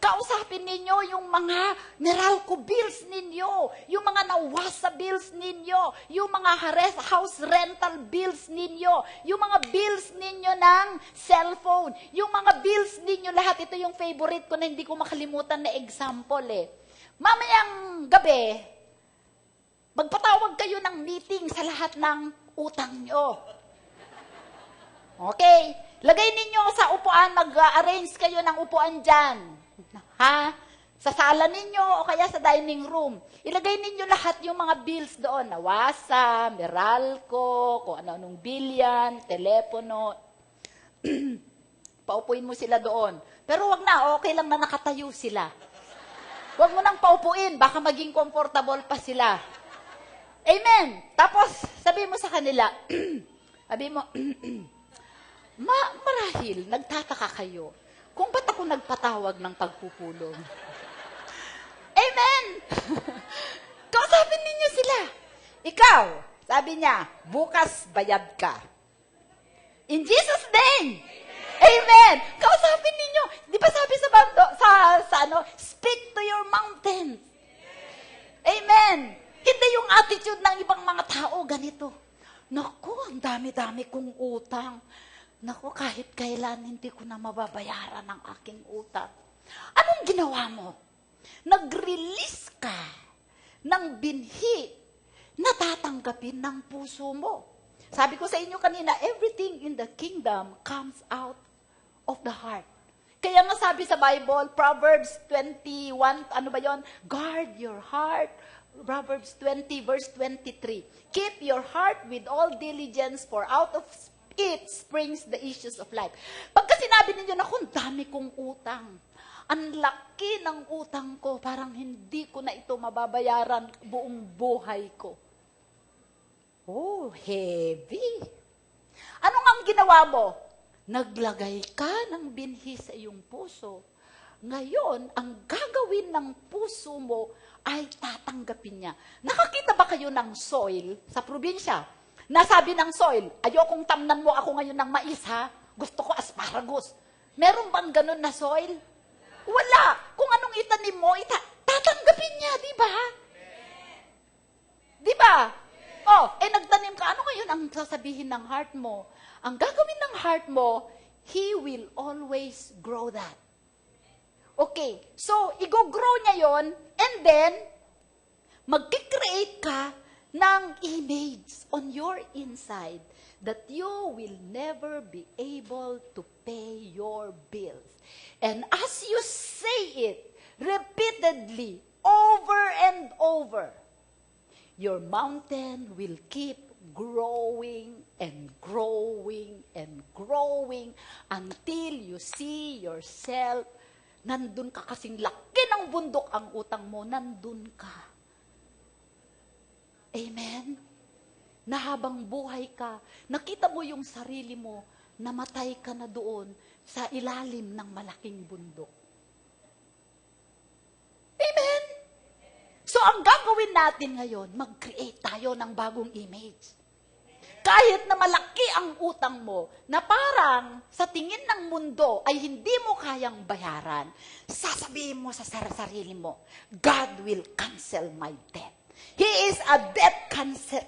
Kausapin ninyo yung mga Meralco bills ninyo, yung mga Nawasa bills ninyo, yung mga house rental bills ninyo, yung mga bills ninyo ng cellphone, yung mga bills ninyo, lahat ito yung favorite ko na hindi ko makalimutan na example eh. Mamayang gabi, magpatawag kayo ng meeting sa lahat ng utang nyo. Okay? Lagay ninyo sa upuan, mag-arrange kayo ng upuan dyan. Ha? Sa sala ninyo o kaya sa dining room. Ilagay ninyo lahat yung mga bills doon. Nawasa, Meralco, kung ano-anong bilyan, telepono. Paupuin mo sila doon. Pero wag na, okay lang na nakatayo sila. Wag mo nang paupuin, baka maging comfortable pa sila. Amen. Tapos, sabi mo sa kanila, sabi mo, marahil, nagtataka kayo kung ba't ako nagpatawag ng pagpupulong. Amen! Kausapin ninyo sila. Ikaw, sabi niya, bukas bayad ka. In Jesus' name! Amen! Kausapin ninyo. Di ba sabi sa speak to your mountains. Amen! Hindi yung attitude ng ibang mga tao ganito. Naku, ang dami-dami kong utang. Naku, kahit kailan hindi ko na mababayaran ang aking utang. Anong ginawa mo? Nag-release ka ng binhi na tatanggapin ng puso mo. Sabi ko sa inyo kanina, everything in the kingdom comes out of the heart. Kaya nga sabi sa Bible, Proverbs 21, ano ba yon? Guard your heart. Proverbs 20 verse 23. Keep your heart with all diligence, for out of it springs the issues of life. Pagka sinabi ninyo na kung dami kong utang, ang laki ng utang ko, parang hindi ko na ito mababayaran buong buhay ko. Oh, heavy. Ano nga ang ginawa mo? Naglagay ka ng binhi sa iyong puso. Ngayon, ang gagawin ng puso mo ay tatanggapin niya. Nakakita ba kayo ng soil sa probinsya? Nasabi ng soil, ayokong tamnan mo ako ngayon ng mais ha. Gusto ko asparagus. Meron bang ganun na soil? Wala. Kung anong itanim mo, tatanggapin niya, di ba? Di ba? Oh, nagtanim ka. Ano ngayon ang sasabihin ng heart mo? Ang gagawin ng heart mo, He will always grow that. Okay, so i-grow niya yon, and then, mag-create ka ng image on your inside that you will never be able to pay your bills. And as you say it repeatedly, over and over, your mountain will keep growing and growing and growing until you see yourself, nandun ka kasing laki ng bundok ang utang mo, nandun ka. Amen? Na habang buhay ka, nakita mo yung sarili mo, namatay ka na doon sa ilalim ng malaking bundok. Amen? So, ang gagawin natin ngayon, mag-create tayo ng bagong image. Kahit na malaki ang utang mo, na parang sa tingin ng mundo ay hindi mo kayang bayaran, sasabihin mo sa sarili mo, God will cancel my debt. He is a debt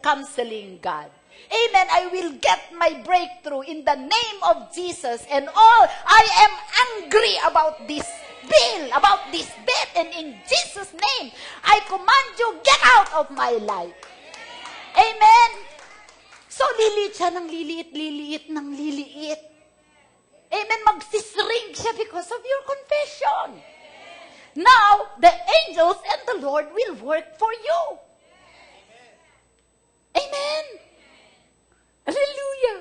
canceling God. Amen. I will get my breakthrough in the name of Jesus, and all I am angry about this bill, about this debt, and in Jesus' name, I command you, get out of my life. Amen. So, liliit siya ng liliit ng liliit. Amen. Magsishrink siya because of your confession. Now, the angels and the Lord will work for you. Amen. Hallelujah.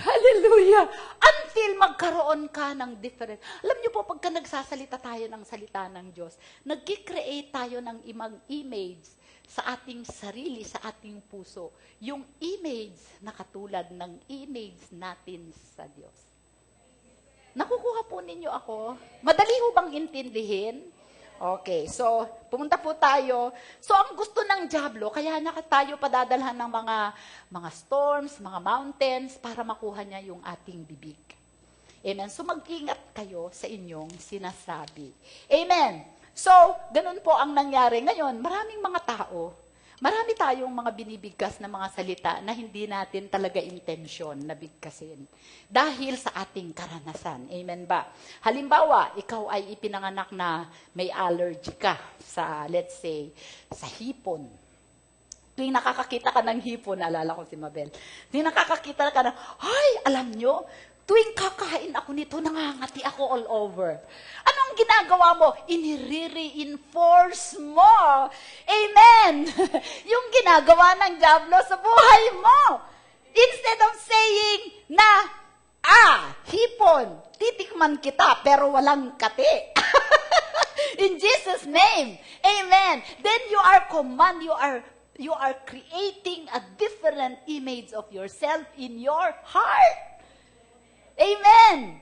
Hallelujah. Until magkaroon ka ng different. Alam niyo po, pagka nagsasalita tayo ng salita ng Diyos, nag-create tayo ng image sa ating sarili, sa ating puso. Yung image na katulad ng image natin sa Diyos. Nakukuha po ninyo ako? Madali ho bang intindihin? Okay, so pumunta po tayo. So ang gusto ng dyablo, kaya tayo padadalhan ng mga storms, mga mountains, para makuha niya yung ating bibig. Amen. So mag-ingat kayo sa inyong sinasabi. Amen. So, ganun po ang nangyari. Ngayon, maraming mga tao, marami tayong mga binibigkas na mga salita na hindi natin talaga intensyon na bigkasin. Dahil sa ating karanasan. Amen ba? Halimbawa, ikaw ay ipinanganak na may allergy ka sa, let's say, sa hipon. Tuwing nakakakita ka ng hipon, naalala ko si Mabel, tuwing nakakakita ka ng, ay, alam nyo, tuwing kakain ako nito, nangangati ako all over. Anong ginagawa mo? Inire-reinforce mo. Amen. Yung ginagawa ng dyablo sa buhay mo. Instead of saying na, hipon, titikman kita, pero walang kati. In Jesus' name. Amen. Then you are creating a different image of yourself in your heart. Amen.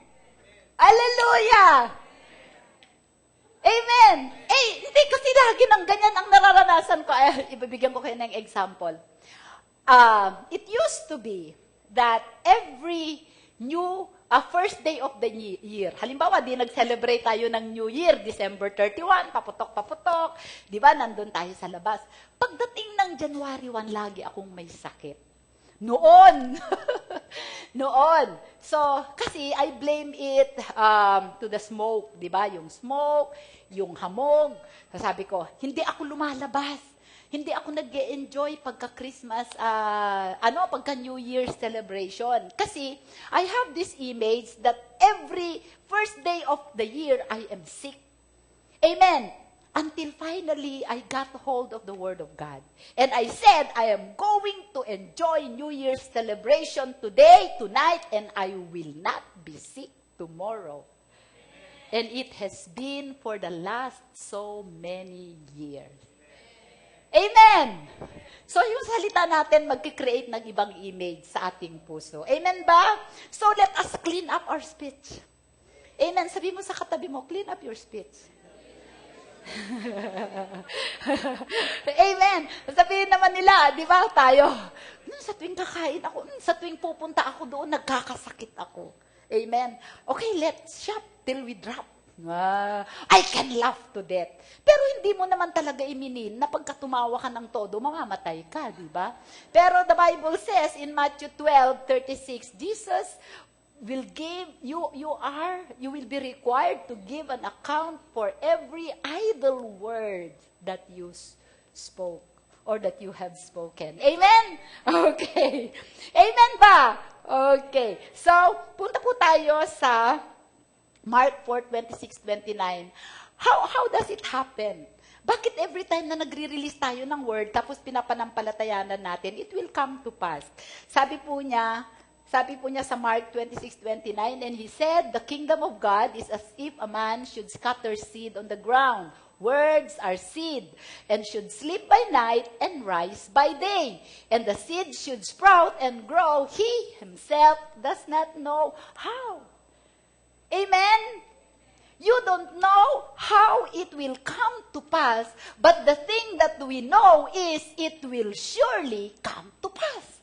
Hallelujah. Amen. Hindi kasi lagi ng ganyan ang nararanasan ko. Ibibigyan ko kayo ng example. It used to be that every first day of the year, halimbawa, nag-celebrate tayo ng New Year, December 31, paputok-paputok, di ba, nandun tayo sa labas. Pagdating ng January 1, lagi akong may sakit. Noon. Noon. So, kasi I blame it to the smoke, di ba? Yung smoke, yung hamog. Sabi ko, hindi ako lumalabas. Hindi ako nag-enjoy pagka-Christmas, pagka New Year's celebration. Kasi, I have this image that every first day of the year, I am sick. Amen. Until finally, I got hold of the Word of God. And I said, I am going to enjoy New Year's celebration today, tonight, and I will not be sick tomorrow. And it has been for the last so many years. Amen! So, yung salita natin, magkikreate ng ibang image sa ating puso. Amen ba? So, let us clean up our speech. Amen. Sabi mo sa katabi mo, clean up your speech. Amen. Sabihin naman nila, di ba, tayo, sa tuwing kakain ako, sa tuwing pupunta ako doon, nagkakasakit ako. Amen. Okay, let's shop till we drop. I can laugh to death. Pero hindi mo naman talaga iminin na pagka tumawa ka ng todo, mamamatay ka, di ba? Pero the Bible says in Matthew 12:36, Jesus will give, you will be required to give an account for every idle word that you spoke or that you have spoken. Amen? Okay. Amen ba? Okay. So, punta po tayo sa Mark 4:26-29. How does it happen? Bakit every time na nagre-release tayo ng word, tapos pinapanampalatayanan natin, it will come to pass? Sabi po niya sa Mark 26:29, and he said, the kingdom of God is as if a man should scatter seed on the ground. Words are seed, and should sleep by night and rise by day. And the seed should sprout and grow. He himself does not know how. Amen? You don't know how it will come to pass, but the thing that we know is it will surely come to pass.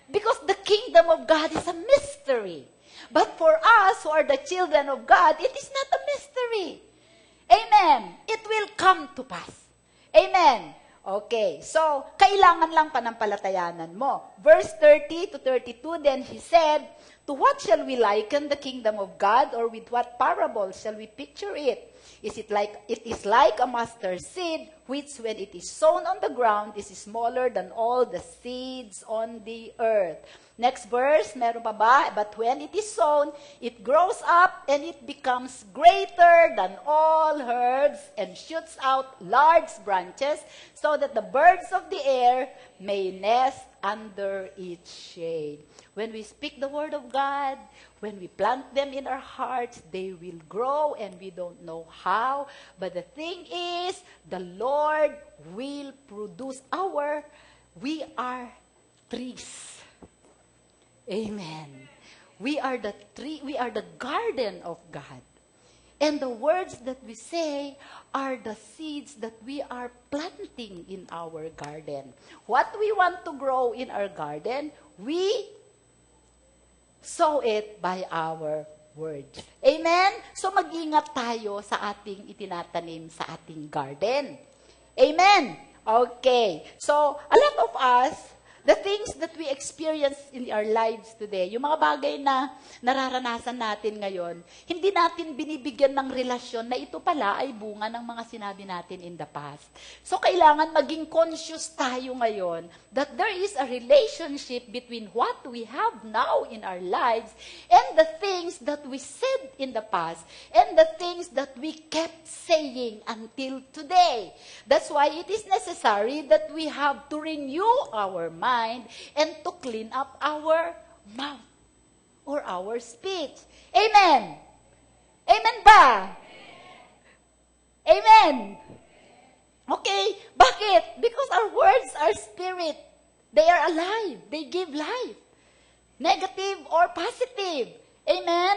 Because the kingdom of God is a mystery. But for us who are the children of God, it is not a mystery. Amen. It will come to pass. Amen. Okay, so kailangan lang panampalatayanan mo. Verse 30-32, then he said, to what shall we liken the kingdom of God, or with what parable shall we picture it? It is like a mustard seed, which when it is sown on the ground is smaller than all the seeds on the earth. Next verse, meron pa ba? But when it is sown, it grows up and it becomes greater than all herbs and shoots out large branches so that the birds of the air may nest under its shade. When we speak the word of God, when we plant them in our hearts, they will grow and we don't know how. But the thing is, the Lord will produce we are trees. Amen. We are the tree, we are the garden of God. And the words that we say are the seeds that we are planting in our garden. What we want to grow in our garden, we sow it by our words. Amen? So mag-ingat tayo sa ating itinatanim sa ating garden. Amen? Okay. So, a lot of us, the things that we experience in our lives today, yung mga bagay na nararanasan natin ngayon, hindi natin binibigyan ng relasyon na ito pala ay bunga ng mga sinabi natin in the past. So, kailangan maging conscious tayo ngayon that there is a relationship between what we have now in our lives and the things that we said in the past and the things that we kept saying until today. That's why it is necessary that we have to renew our mind and to clean up our mouth or our speech. Amen. Amen ba? Amen. Okay, bakit? Because our words are spirit. They are alive. They give life. Negative or positive. Amen?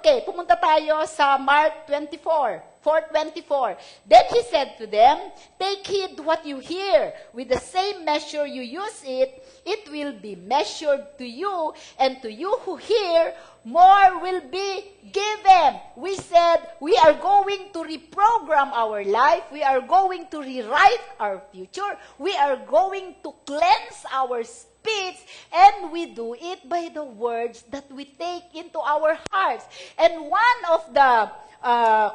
Okay, pumunta tayo sa Mark 4:24. Then he said to them, take heed what you hear. With the same measure you use it, it will be measured to you, and to you who hear, more will be given. We said, we are going to reprogram our life. We are going to rewrite our future. We are going to cleanse our speech, and we do it by the words that we take into our hearts. And one of the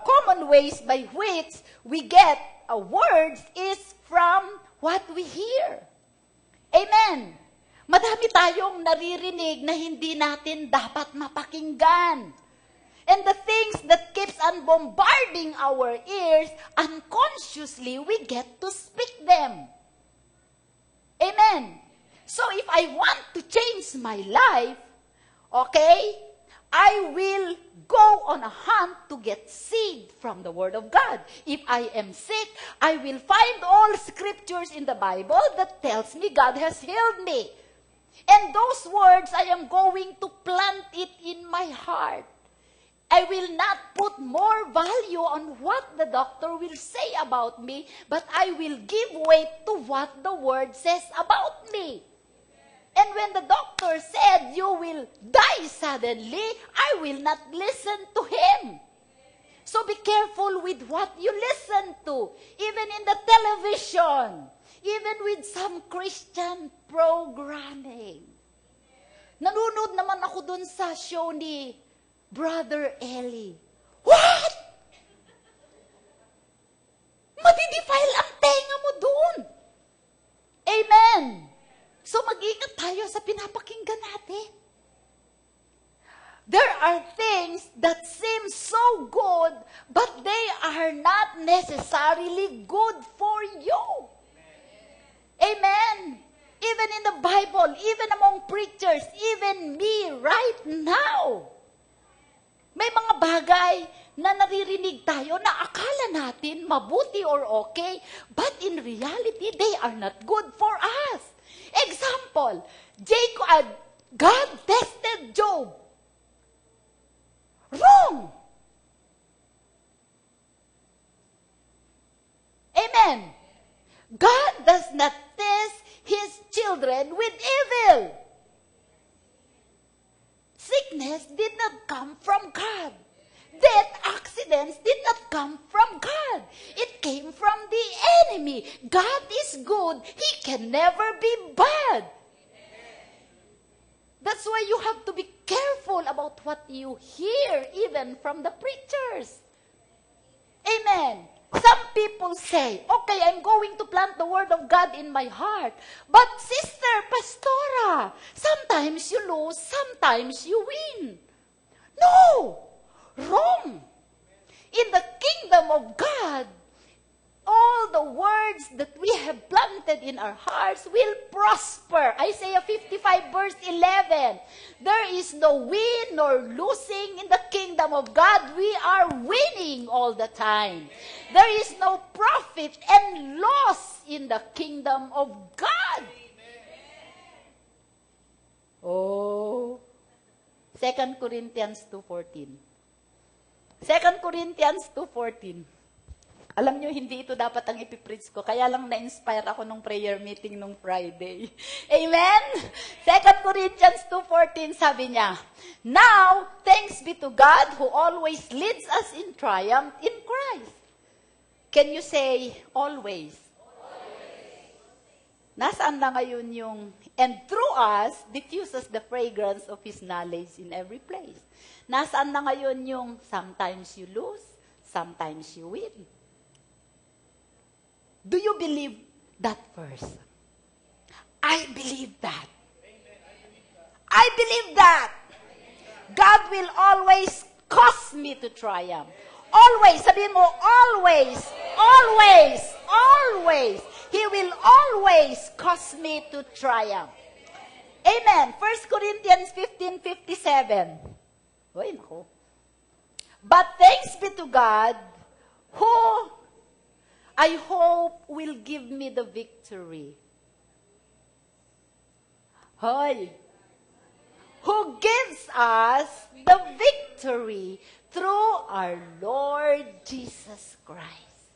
common ways by which we get words is from what we hear. Amen. Madami tayong naririnig na hindi natin dapat mapakinggan. And the things that keeps on bombarding our ears, unconsciously, we get to speak them. Amen. So if I want to change my life, okay, I will go on a hunt to get seed from the Word of God. If I am sick, I will find all scriptures in the Bible that tells me God has healed me. And those words, I am going to plant it in my heart. I will not put more value on what the doctor will say about me, but I will give weight to what the Word says about me. And when the doctor said, you will die suddenly, I will not listen to him. So be careful with what you listen to, even in the television, even with some Christian programming. Nanonood naman ako dun sa show ni Brother Eli. What? Matidefile ang tenga mo dun. Amen. So mag-ingat tayo sa pinapakinggan natin. There are things that seem so good, but they are not necessarily good for you. Amen. Even in the Bible, even among preachers, even me right now. May mga bagay na naririnig tayo na akala natin mabuti or okay, but in reality, they are not good for us. Example, God tested Job. Wrong. Amen. God does not test His children with evil. Sickness did not come from God. Death, accidents did not come from God. It came from the enemy. God is good. He can never be bad. That's why you have to be careful about what you hear, even from the preachers. Amen. Some people say, okay, I'm going to plant the Word of God in my heart. But Sister Pastora, sometimes you lose, sometimes you win. No! Wrong. In the kingdom of God, all the words that we have planted in our hearts will prosper. Isaiah 55 verse 11. There is no win nor losing in the kingdom of God. We are winning all the time. There is no profit and loss in the kingdom of God. Oh. 2 Corinthians 2:14. 2 Corinthians 2:14. Alam nyo, hindi ito dapat ang ipipreach ko. Kaya lang na-inspire ako nung prayer meeting nung Friday. Amen? 2 Corinthians 2:14, sabi niya, now, thanks be to God who always leads us in triumph in Christ. Can you say, always? Nasaan na ngayon yung, and through us, diffuses the fragrance of His knowledge in every place. Nasaan na ngayon yung, sometimes you lose, sometimes you win. Do you believe that verse? I believe that. I believe that. God will always cause me to triumph. Always, sabihin mo, always, always, always. He will always cause me to triumph. Amen. 1 Corinthians 15:57. Uy, naku. But thanks be to God, who I hope will give me the victory. Hoy. Who gives us the victory through our Lord Jesus Christ.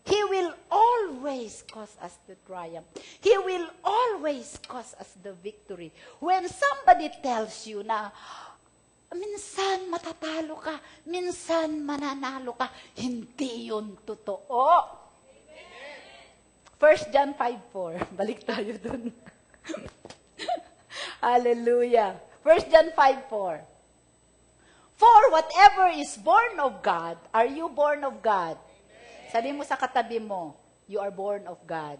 He will always cause us to triumph. He will always cause us the victory. When somebody tells you na, minsan matatalo ka, minsan mananalo ka, hindi yun totoo. 1 John 5:4. Balik tayo dun. Hallelujah. 1 John 5:4. For whatever is born of God, are you born of God? Sabi mo sa katabi mo, you are born of God.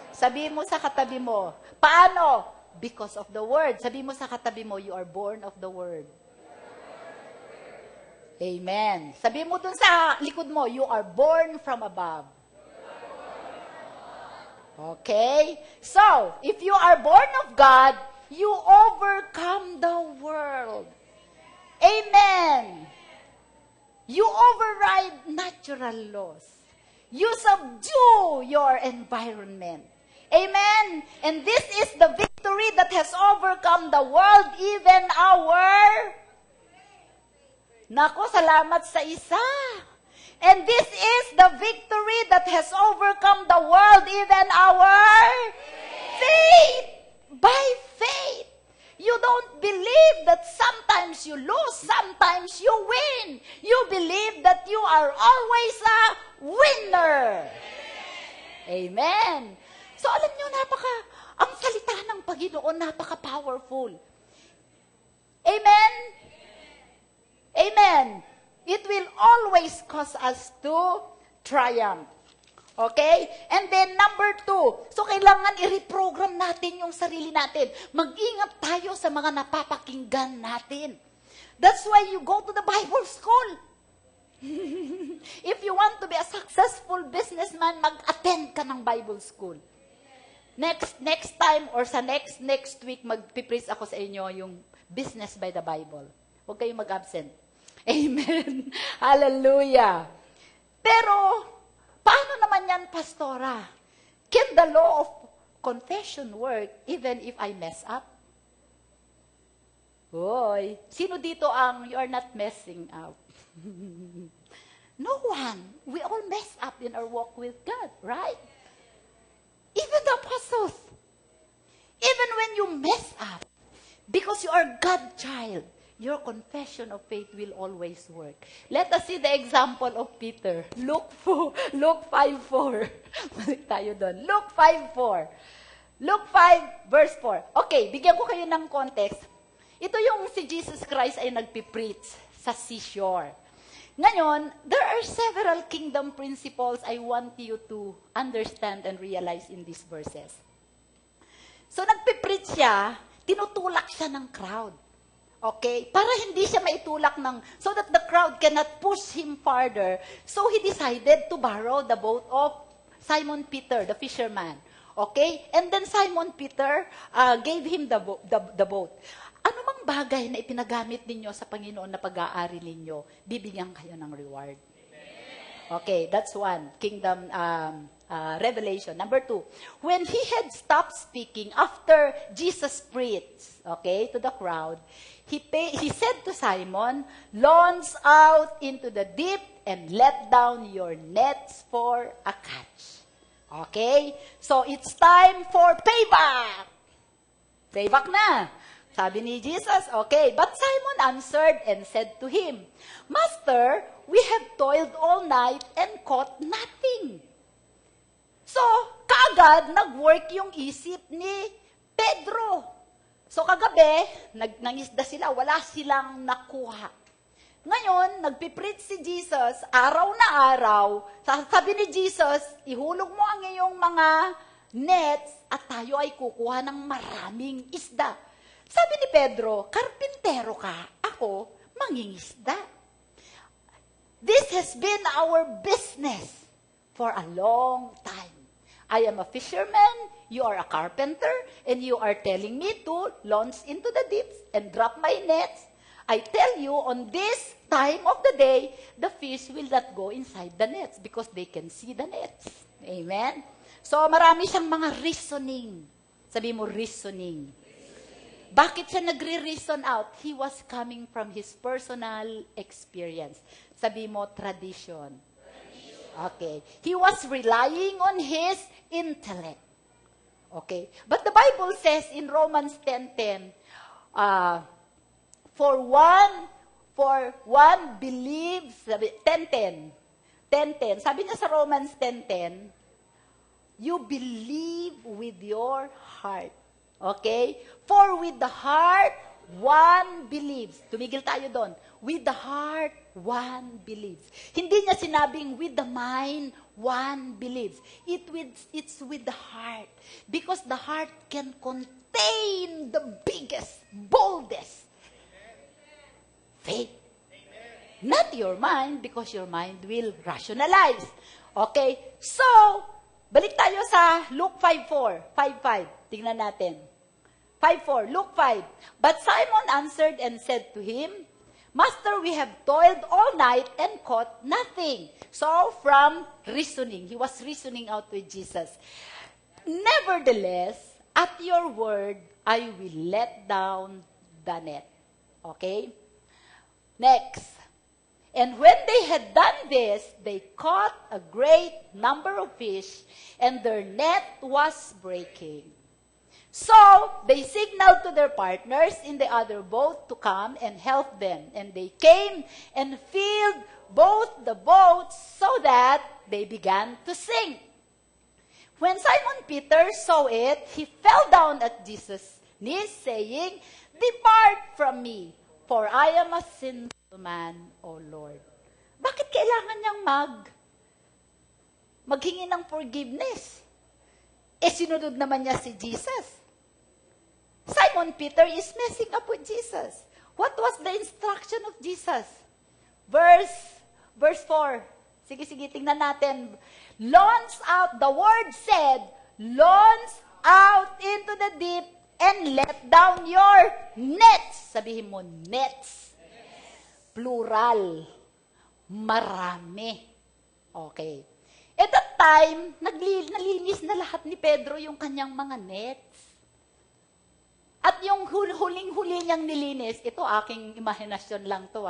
Sabi mo sa katabi mo, paano? Because of the Word. Sabi mo sa katabi mo, you are born of the Word. Amen. Sabi mo dun sa likod mo, you are born from above. Okay? So, if you are born of God, you overcome the world. natural laws. You subdue your environment. Amen? And this is the victory that has overcome the world, even our... Nako, salamat sa isa. And this is the victory that has overcome the world, even our faith. By faith. You don't believe that sometimes you lose, sometimes you win. You believe that you are always a winner. Amen. So alam nyo, ang salita ng Panginoon, napaka-powerful. Amen? Amen. It will always cause us to triumph. Okay? And then number 2, so kailangan i-reprogram natin yung sarili natin. Mag-ingat tayo sa mga napapakinggan natin. That's why you go to the Bible school. If you want to be a successful businessman, mag-attend ka ng Bible school. Next time or sa next week, mag-preach ako sa inyo yung Business by the Bible. Huwag kayong mag-absent. Amen. Hallelujah. Pero, paano naman yan, Pastora? Can the law of confession work even if I mess up? Hoy, sino dito ang you are not messing up? No one. We all mess up in our walk with God, right? Even the apostles. Even when you mess up, because you are God's child, your confession of faith will always work. Let us see the example of Peter. Luke 5:4. Balik tayo doon. Luke 5:4. Luke 5, verse 4. Okay, bigyan ko kayo ng context. Ito yung si Jesus Christ ay nagpipreach sa seashore. Ngayon, there are several kingdom principles I want you to understand and realize in these verses. So, nagpipreach siya, tinutulak siya ng crowd. Okay? Para hindi siya maitulak so that the crowd cannot push him farther. So, he decided to borrow the boat of Simon Peter, the fisherman. Okay? And then Simon Peter gave him the boat. Ano mang bagay na ipinagamit ninyo sa Panginoon na pag-aari ninyo, bibigyan kayo ng reward. Okay, that's one. Kingdom revelation. Number 2, when he had stopped speaking after Jesus preached, okay, to the crowd, he said to Simon, launch out into the deep and let down your nets for a catch. Okay? So, it's time for payback. Payback na. Sabi ni Jesus, okay. But Simon answered and said to him, Master, we have toiled all night and caught nothing. So, kaagad nag-work yung isip ni Pedro. So, kagabi, nangisda sila, wala silang nakuha. Ngayon, nagpipreach si Jesus, araw na araw, sabi ni Jesus, ihulog mo ang iyong mga nets at tayo ay kukuha ng maraming isda. Sabi ni Pedro, karpintero ka, ako, mangingisda. This has been our business for a long time. I am a fisherman, you are a carpenter, and you are telling me to launch into the deeps and drop my nets. I tell you, on this time of the day, the fish will not go inside the nets because they can see the nets. Amen? So, marami siyang mga reasoning. Sabi mo, reasoning. Bakit siya nagre-reason out? He was coming from his personal experience. Sabi mo, tradition. Okay. He was relying on his intellect. Okay. But the Bible says in Romans 10:10, for one believes, 10:10, sabi niya sa Romans 10:10, you believe with your heart. Okay? For with the heart, one believes. Tumigil tayo doon. With the heart, one believes. Hindi niya sinabing with the mind, one believes. It's with the heart. Because the heart can contain the biggest, boldest faith. Not your mind, because your mind will rationalize. Okay? So, balik tayo sa Luke 5:4, 5:5. Tingnan natin. 5:4, Luke 5. But Simon answered and said to him, Master, we have toiled all night and caught nothing. So, from reasoning, he was reasoning out with Jesus. Nevertheless, at your word, I will let down the net. Okay? Next. And when they had done this, they caught a great number of fish, and their net was breaking. So, they signaled to their partners in the other boat to come and help them. And they came and filled both the boats so that they began to sink. When Simon Peter saw it, he fell down at Jesus' knees, saying, "Depart from me, for I am a sinful man, O Lord." Bakit kailangan niyang maghingi ng forgiveness? Sinunod naman niya si Jesus. Simon Peter is messing up with Jesus. What was the instruction of Jesus? Verse 4. Sige, tingnan natin. Launch out, the word said, launch out into the deep and let down your nets. Sabihin mo, nets. Plural. Marami. Okay. At that time, nalinis na lahat ni Pedro yung kanyang mga nets. At yung huling-huli niyang nilinis, ito aking imahinasyon lang to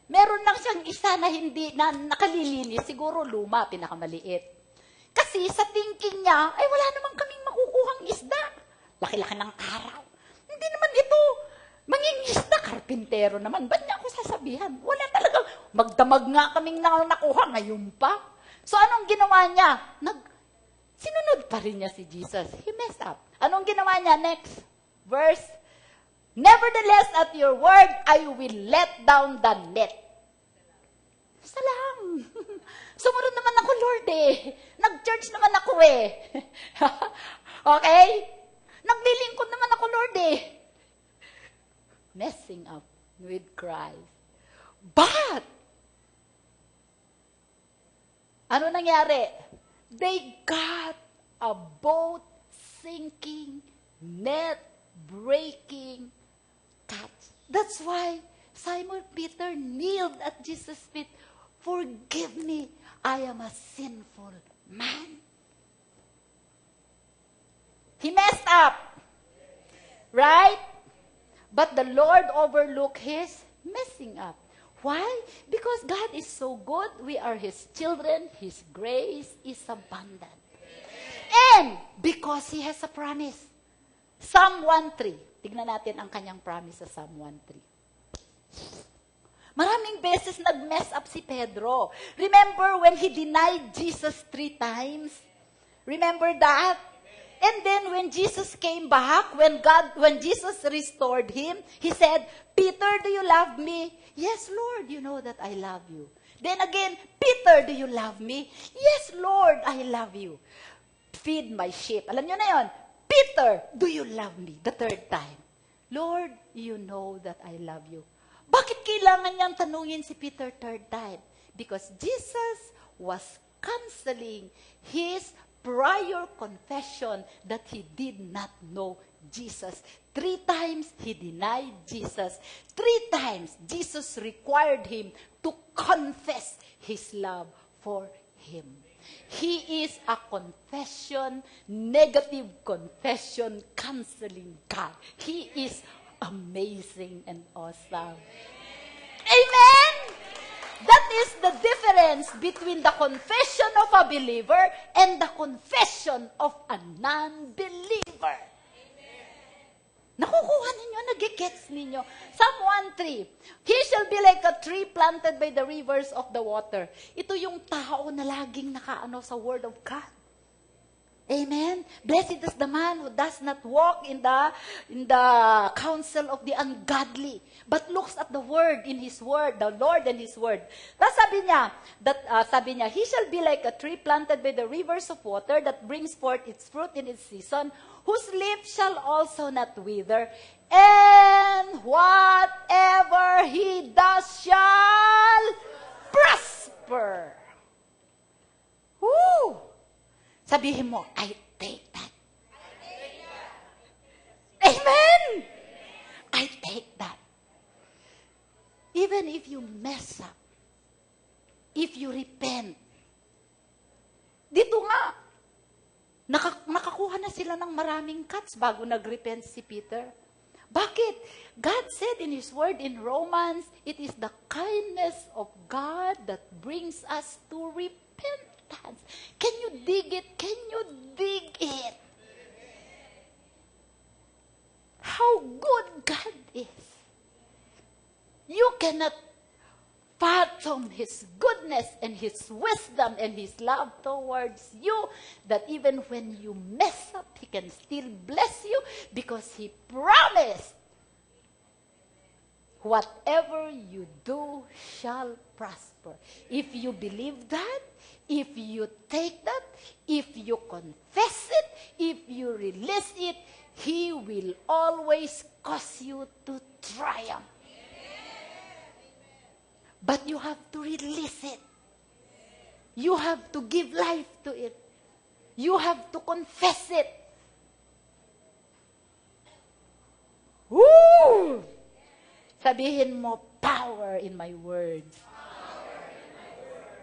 meron lang siyang isa na hindi na nakalilinis, siguro luma, pinakamaliit. Kasi sa thinking niya, ay wala naman kaming makukuhang isda. Laki-laki ng araw. Hindi naman ito, mangingisda, karpintero naman. Ba't niya ako sasabihan? Wala talaga, magdamag nga kaming nakuha ngayon pa. So anong ginawa niya? Sinunod pa rin niya si Jesus. He messed up. Anong ginawa niya? Next verse. Nevertheless, at your word, I will let down the net. Salang. Sumunod naman ako, Lord Nag-church naman ako Okay? Naglilingkod naman ako, Lord Messing up with Christ. But, ano nangyari? They got a boat sinking, net breaking, catch. That's why Simon Peter kneeled at Jesus' feet. Forgive me, I am a sinful man. He messed up. Right? But the Lord overlooked his messing up. Why? Because God is so good. We are His children. His grace is abundant. And because He has a promise. Psalm 1:3. Tignan natin ang kanyang promise sa Psalm 1:3. Maraming beses nag-mess up si Pedro. Remember when he denied Jesus 3 times? Remember that? And then when Jesus came back, when Jesus restored him, he said, "Peter, do you love me?" "Yes, Lord, you know that I love you." Then again, "Peter, do you love me?" "Yes, Lord, I love you." "Feed my sheep." Alam niyo na yon. "Peter, do you love me?" The 3rd time. "Lord, you know that I love you." Bakit kailangan niyang tanungin si Peter 3rd time? Because Jesus was canceling his prior confession that he did not know Jesus. 3 times he denied Jesus. 3 times Jesus required him to confess his love for him. He is a negative confession canceling God. He is amazing and awesome. Amen? That is the difference between the confession of a believer and the confession of a non-believer. Nakukuha ninyo, nagigets ninyo. Psalm 1:3, "He shall be like a tree planted by the rivers of the water." Ito yung tao na laging nakaano sa Word of God. Amen? "Blessed is the man who does not walk in the counsel of the ungodly, but looks at the word in His word, the Lord and His word." Tapos sabi niya, "He shall be like a tree planted by the rivers of water that brings forth its fruit in its season, whose leaf shall also not wither, and whatever he does shall prosper." Woo! Sabihin mo, I take that. Amen! I take that. If if you mess up, if you repent, dito nga, nakakuha na sila ng maraming cuts bago nag-repent si Peter. Bakit? God said in His Word in Romans, it is the kindness of God that brings us to repentance. Can you dig it? Can you dig it? How good God is. You cannot fathom His goodness and His wisdom and His love towards you, that even when you mess up, He can still bless you because He promised, whatever you do shall prosper. If you believe that, if you take that, if you confess it, if you release it, He will always cause you to triumph. But you have to release it. You have to give life to it. You have to confess it. Woo! Sabihin mo, power in my words.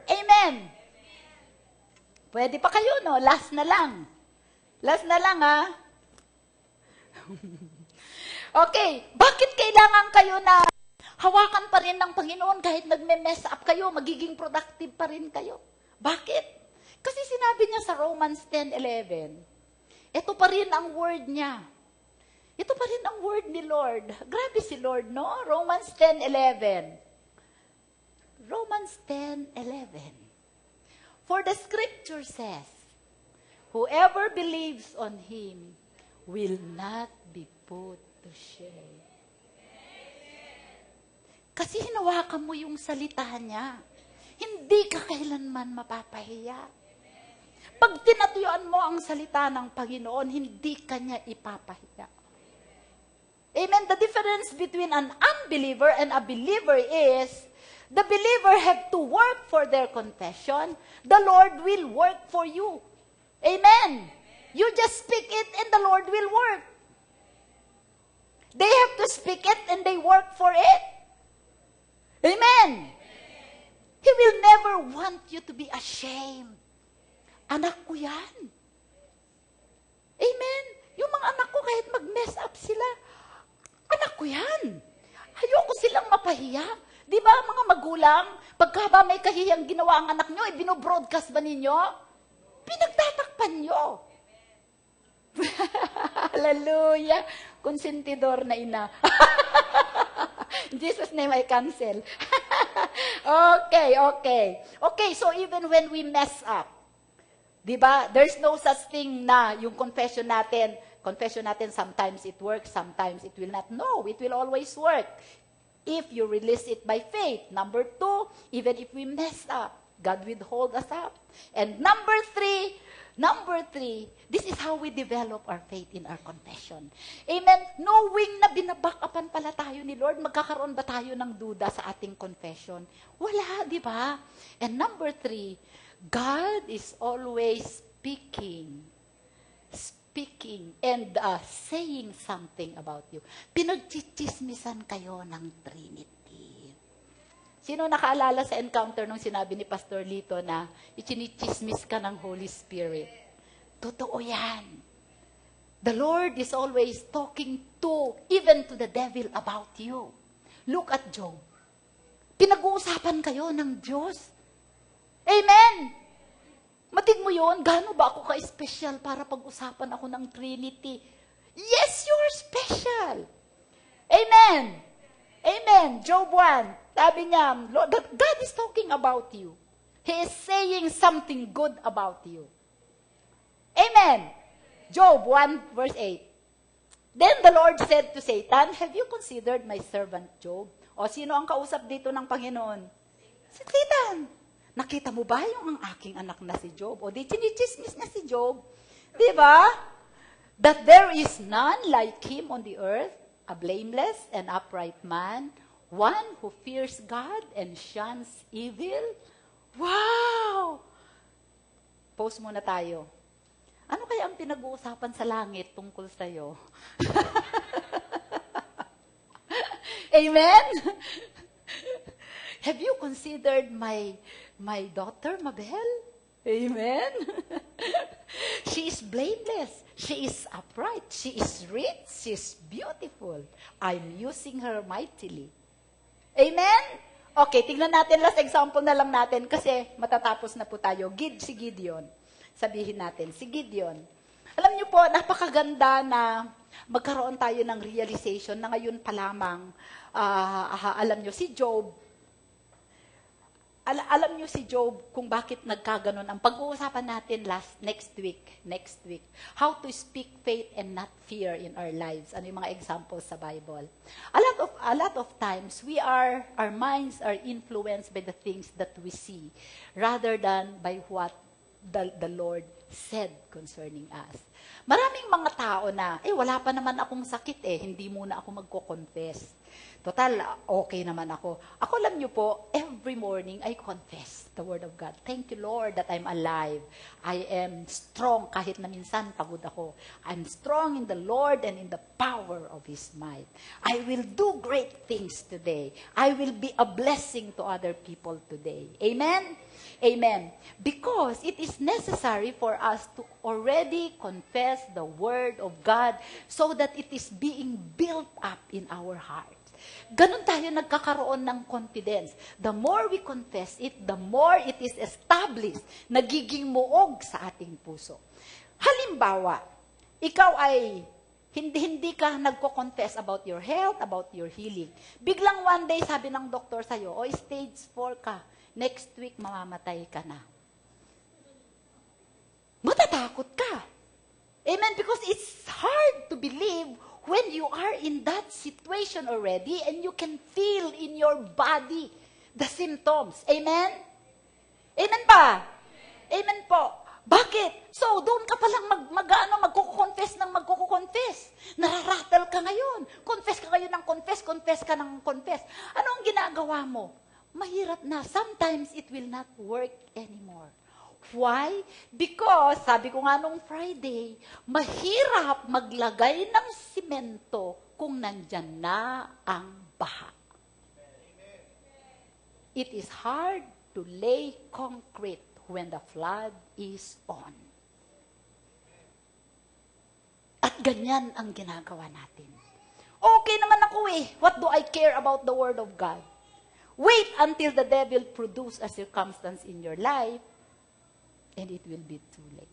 Amen. Pwede pa kayo, no? Last na lang. Last na lang, ha? Okay, bakit kailangan kayo na hawakan pa rin ng Panginoon kahit nagme-mess up kayo, magiging productive pa rin kayo? Bakit? Kasi sinabi niya sa Romans 10:11, ito pa rin ang word niya. Ito pa rin ang word ni Lord. Grabe si Lord, no? Romans 10:11. Romans 10:11. For the scripture says, whoever believes on Him will not be put to shame. Kasi hinawakan mo yung salita niya. Hindi ka kailanman mapapahiya. Pag tinatuyuan mo ang salita ng Panginoon, hindi ka niya ipapahiya. Amen? The difference between an unbeliever and a believer is, the believer have to work for their confession. The Lord will work for you. Amen? You just speak it and the Lord will work. They have to speak it and they work for it. Amen. He will never want you to be ashamed. Anak ko yan. Amen. Yung mga anak ko kahit mag-mess up sila, anak ko yan. Ayoko silang mapahiya. Di ba mga magulang, pagka ba may kahiyang ginawa ang anak nyo, binobroadcast ba ninyo? Pinagtatakpan nyo. Hallelujah. Konsentidor na ina. In Jesus' name, I cancel. Okay. Okay, so even when we mess up, di ba, there's no such thing na yung confession natin, sometimes it works, sometimes it will not. No, it will always work if you release it by faith. Number 2, even if we mess up, God will hold us up. And number 3, this is how we develop our faith in our confession. Amen? Knowing na binabackupan pala tayo ni Lord, magkakaroon ba tayo ng duda sa ating confession? Wala, di ba? And number 3, God is always speaking and saying something about you. Pinagchichismisan kayo ng Trinity. Sino nakaalala sa encounter nung sinabi ni Pastor Lito na ichinichismis ka ng Holy Spirit? Totoo yan. The Lord is always talking even to the devil about you. Look at Job. Pinag-uusapan kayo ng Diyos. Amen! Matig mo yun, gaano ba ako ka-special para pag-usapan ako ng Trinity? Yes, you're special. Amen! Amen. Job 1. Sabi niya, God is talking about you. He is saying something good about you. Amen. Job 1 verse 8. Then the Lord said to Satan, have you considered my servant Job? O sino ang kausap dito ng Panginoon? Si Satan. Nakita mo ba yung ang aking anak na si Job? O di chinichismis niya si Job. Diba? That there is none like him on the earth, a blameless and upright man, one who fears God and shuns evil. Wow! Pause muna tayo. Ano kaya ang pinag-uusapan sa langit tungkol sa'yo? Amen? Have you considered my daughter, Mabel? Amen? She is blameless. She is upright. She is rich. She is beautiful. I'm using her mightily. Amen? Okay, tingnan natin, last example na lang natin kasi matatapos na po tayo. Si Gideon. Sabihin natin, si Gideon. Alam niyo po, napakaganda na magkaroon tayo ng realization na ngayon pa lamang, alam niyo, si Job, alam niyo si Job kung bakit nagkaganon. Ang pag-uusapan natin next week. How to speak faith and not fear in our lives. Ano yung mga examples sa Bible? A lot of times, our minds are influenced by the things that we see rather than by what the Lord said concerning us. Maraming mga tao na, wala pa naman akong sakit hindi muna ako magko-confess. Total, okay naman ako. Ako, alam niyo po, every morning I confess the Word of God. Thank you, Lord, that I'm alive. I am strong kahit na minsan pagod ako. I'm strong in the Lord and in the power of His might. I will do great things today. I will be a blessing to other people today. Amen? Amen. Because it is necessary for us to already confess the Word of God so that it is being built up in our hearts. Ganon tayo nagkakaroon ng confidence. The more we confess it, the more it is established, nagiging muog sa ating puso. Halimbawa, ikaw ay hindi ka nagko-confess about your health, about your healing. Biglang one day, sabi ng doktor sa'yo, stage 4 ka. Next week, mamamatay ka na. Matatakot ka. Amen? Because it's hard to believe when you are in that situation already and you can feel in your body the symptoms. Amen? Amen ba? Amen po. Bakit? So, doon ka palang magkukonfess ng magkukonfess. Nararattle ka ngayon. Confess ka ngayon ng confess ka ng confess. Ano ang ginagawa mo? Mahirap na. Sometimes it will not work anymore. Why? Because, sabi ko nga nung Friday, mahirap maglagay ng simento kung nandyan na ang baha. It is hard to lay concrete when the flood is on. At ganyan ang ginagawa natin. Okay naman ako What do I care about the Word of God? Wait until the devil produce a circumstance in your life and it will be too late.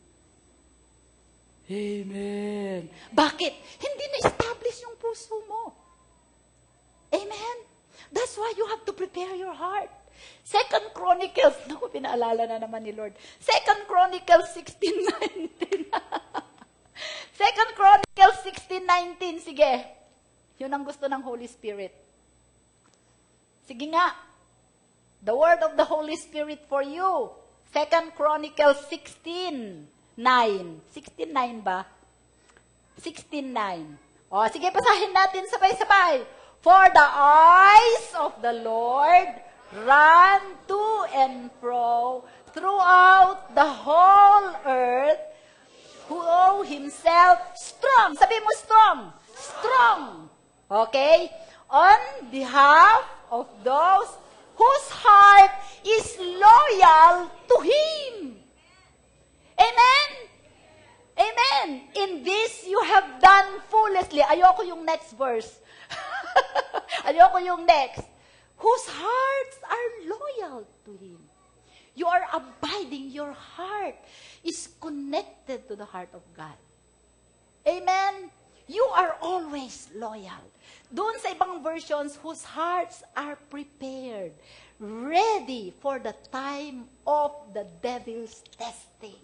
Amen. Bakit? Hindi na-establish yung puso mo. Amen? That's why you have to prepare your heart. 2 Chronicles, naku, pinaalala na naman ni Lord. 2 Chronicles 16:19. 2 Chronicles 16:19, sige. Yun ang gusto ng Holy Spirit. Sige nga. The word of the Holy Spirit for you. 2 Chronicles 16:9. 16:9 ba? 16:9. O, sige, basahin natin sabay-sabay. For the eyes of the Lord run to and fro throughout the whole earth, who owe Himself strong. Sabi mo strong. Strong. Okay? On behalf of those whose heart is loyal to Him. Amen? Amen. In this you have done foolishly. Ayoko yung next verse. Ayoko yung next. Whose hearts are loyal to Him. You are abiding. Your heart is connected to the heart of God. Amen? You are always loyal. Doon sa ibang versions, whose hearts are prepared, ready for the time of the devil's testing.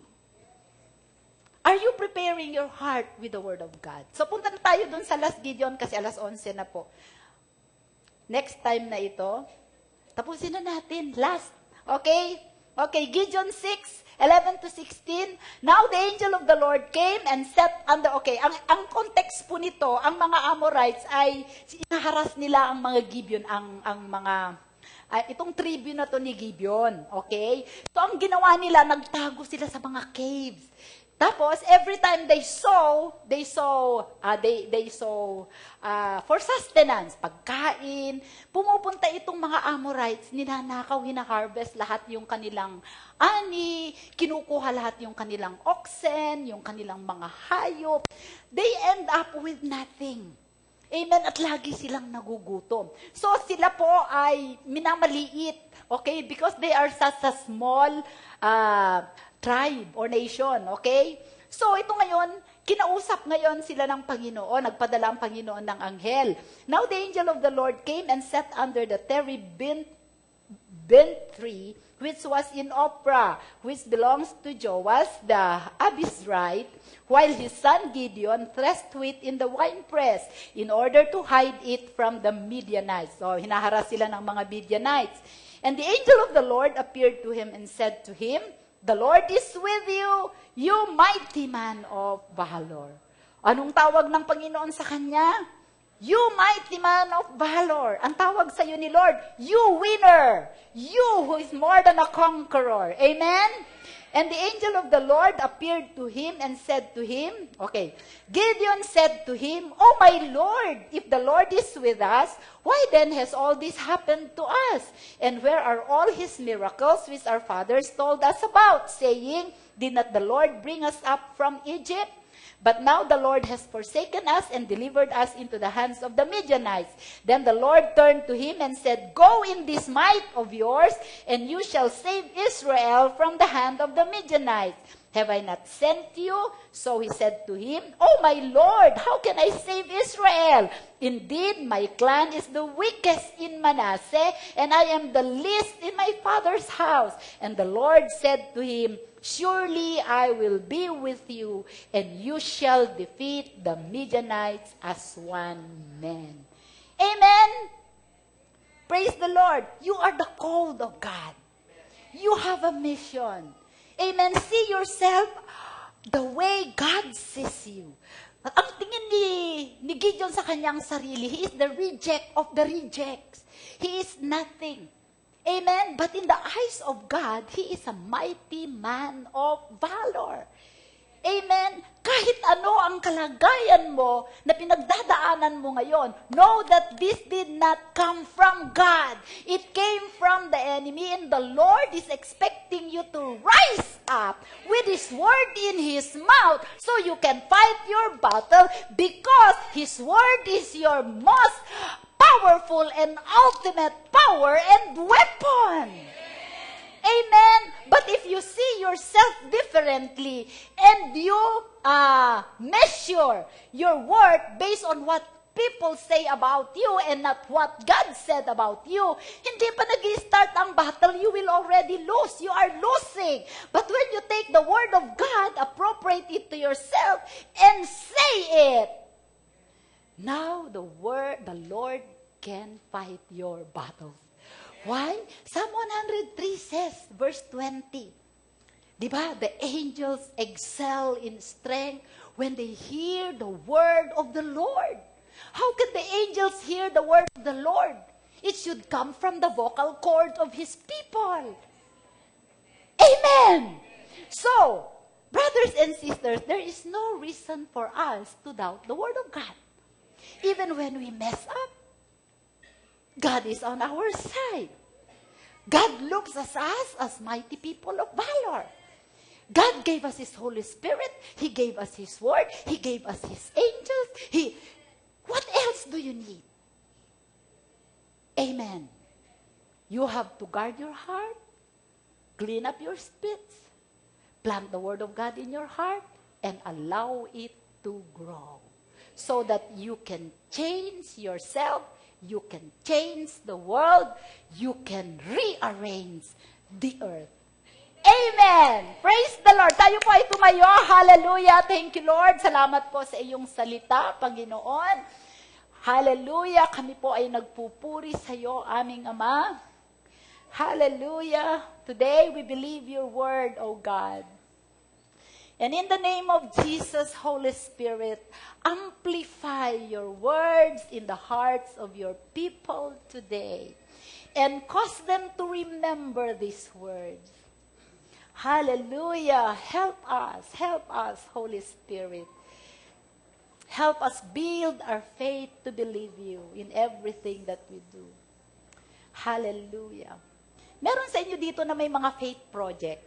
Are you preparing your heart with the Word of God? So punta na tayo doon sa last Gideon kasi 11:00 na po. Next time na ito, tapusin na natin. Last. Okay? Okay, Gideon 6:11-16. Now the angel of the Lord came and sat under, okay, ang context po nito, ang mga Amorites ay inaharas nila ang mga Gibeon, ang mga, itong tribu na to ni Gibeon, okay? So ang ginawa nila, nagtago sila sa mga caves. Tapos, every time they sow for sustenance, pagkain, pumupunta itong mga Amorites, ninanakaw, hina-harvest lahat yung kanilang ani, kinukuha lahat yung kanilang oxen, yung kanilang mga hayop. They end up with nothing. Amen? At lagi silang nagugutom. So, sila po ay minamaliit, okay? Because they are such a small tribe or nation, okay? So, ito ngayon, kinausap ngayon sila ng Panginoon, nagpadala ang Panginoon ng anghel. Now, the angel of the Lord came and sat under the terebinth tree, which was in Ophrah, which belongs to Joas the Abizrite, while his son Gideon threshed wheat in the winepress in order to hide it from the Midianites. So, hinaharas sila ng mga Midianites. And the angel of the Lord appeared to him and said to him, "The Lord is with you, you mighty man of valor." Anong tawag ng Panginoon sa kanya? You mighty man of valor. Ang tawag sa iyo ni Lord, you winner. You who is more than a conqueror. Amen? And the angel of the Lord appeared to him and said to him, Gideon said to him, "Oh my Lord, if the Lord is with us, why then has all this happened to us? And where are all his miracles which our fathers told us about, saying, did not the Lord bring us up from Egypt? But now the Lord has forsaken us and delivered us into the hands of the Midianites." Then the Lord turned to him and said, "Go in this might of yours, and you shall save Israel from the hand of the Midianites. Have I not sent you?" So he said to him, "Oh my Lord, how can I save Israel? Indeed, my clan is the weakest in Manasseh, and I am the least in my father's house." And the Lord said to him, "Surely I will be with you, and you shall defeat the Midianites as one man." Amen? Praise the Lord. You are the called of God. You have a mission. Amen? See yourself the way God sees you. At ang tingin ni Gideon sa kanyang sarili, he is the reject of the rejects. He is nothing. Amen? But in the eyes of God, he is a mighty man of valor. Amen? Kahit ano ang kalagayan mo na pinagdadaanan mo ngayon, know that this did not come from God. It came from the enemy, and the Lord is expecting you to rise up with His word in His mouth so you can fight your battle, because His word is your most powerful and ultimate power and weapon. Amen? But if you see yourself differently and you measure your worth based on what people say about you and not what God said about you, hindi pa nag-start ang battle, you will already lose. You are losing. But when you take the word of God, appropriate it to yourself, and say it, now the Lord can fight your battles. Why? Psalm 103 says, verse 20, diba? The angels excel in strength when they hear the word of the Lord. How can the angels hear the word of the Lord? It should come from the vocal cord of His people. Amen! So, brothers and sisters, there is no reason for us to doubt the word of God. Even when we mess up, God is on our side. God looks at us as mighty people of valor. God gave us His Holy Spirit. He gave us His Word. He gave us His angels. What else do you need? Amen. You have to guard your heart, clean up your spirits, plant the Word of God in your heart, and allow it to grow so that you can change yourself. You can change the world. You can rearrange the earth. Amen! Praise the Lord. Tayo po ay tumayo. Hallelujah. Thank you, Lord. Salamat po sa iyong salita, Panginoon. Hallelujah. Kami po ay nagpupuri sa iyo, aming Ama. Hallelujah. Today we believe your word, O God. And in the name of Jesus, Holy Spirit, amplify your words in the hearts of your people today and cause them to remember these words. Hallelujah. Help us, Holy Spirit. Help us build our faith to believe you in everything that we do. Hallelujah. Meron sa inyo dito na may mga faith projects.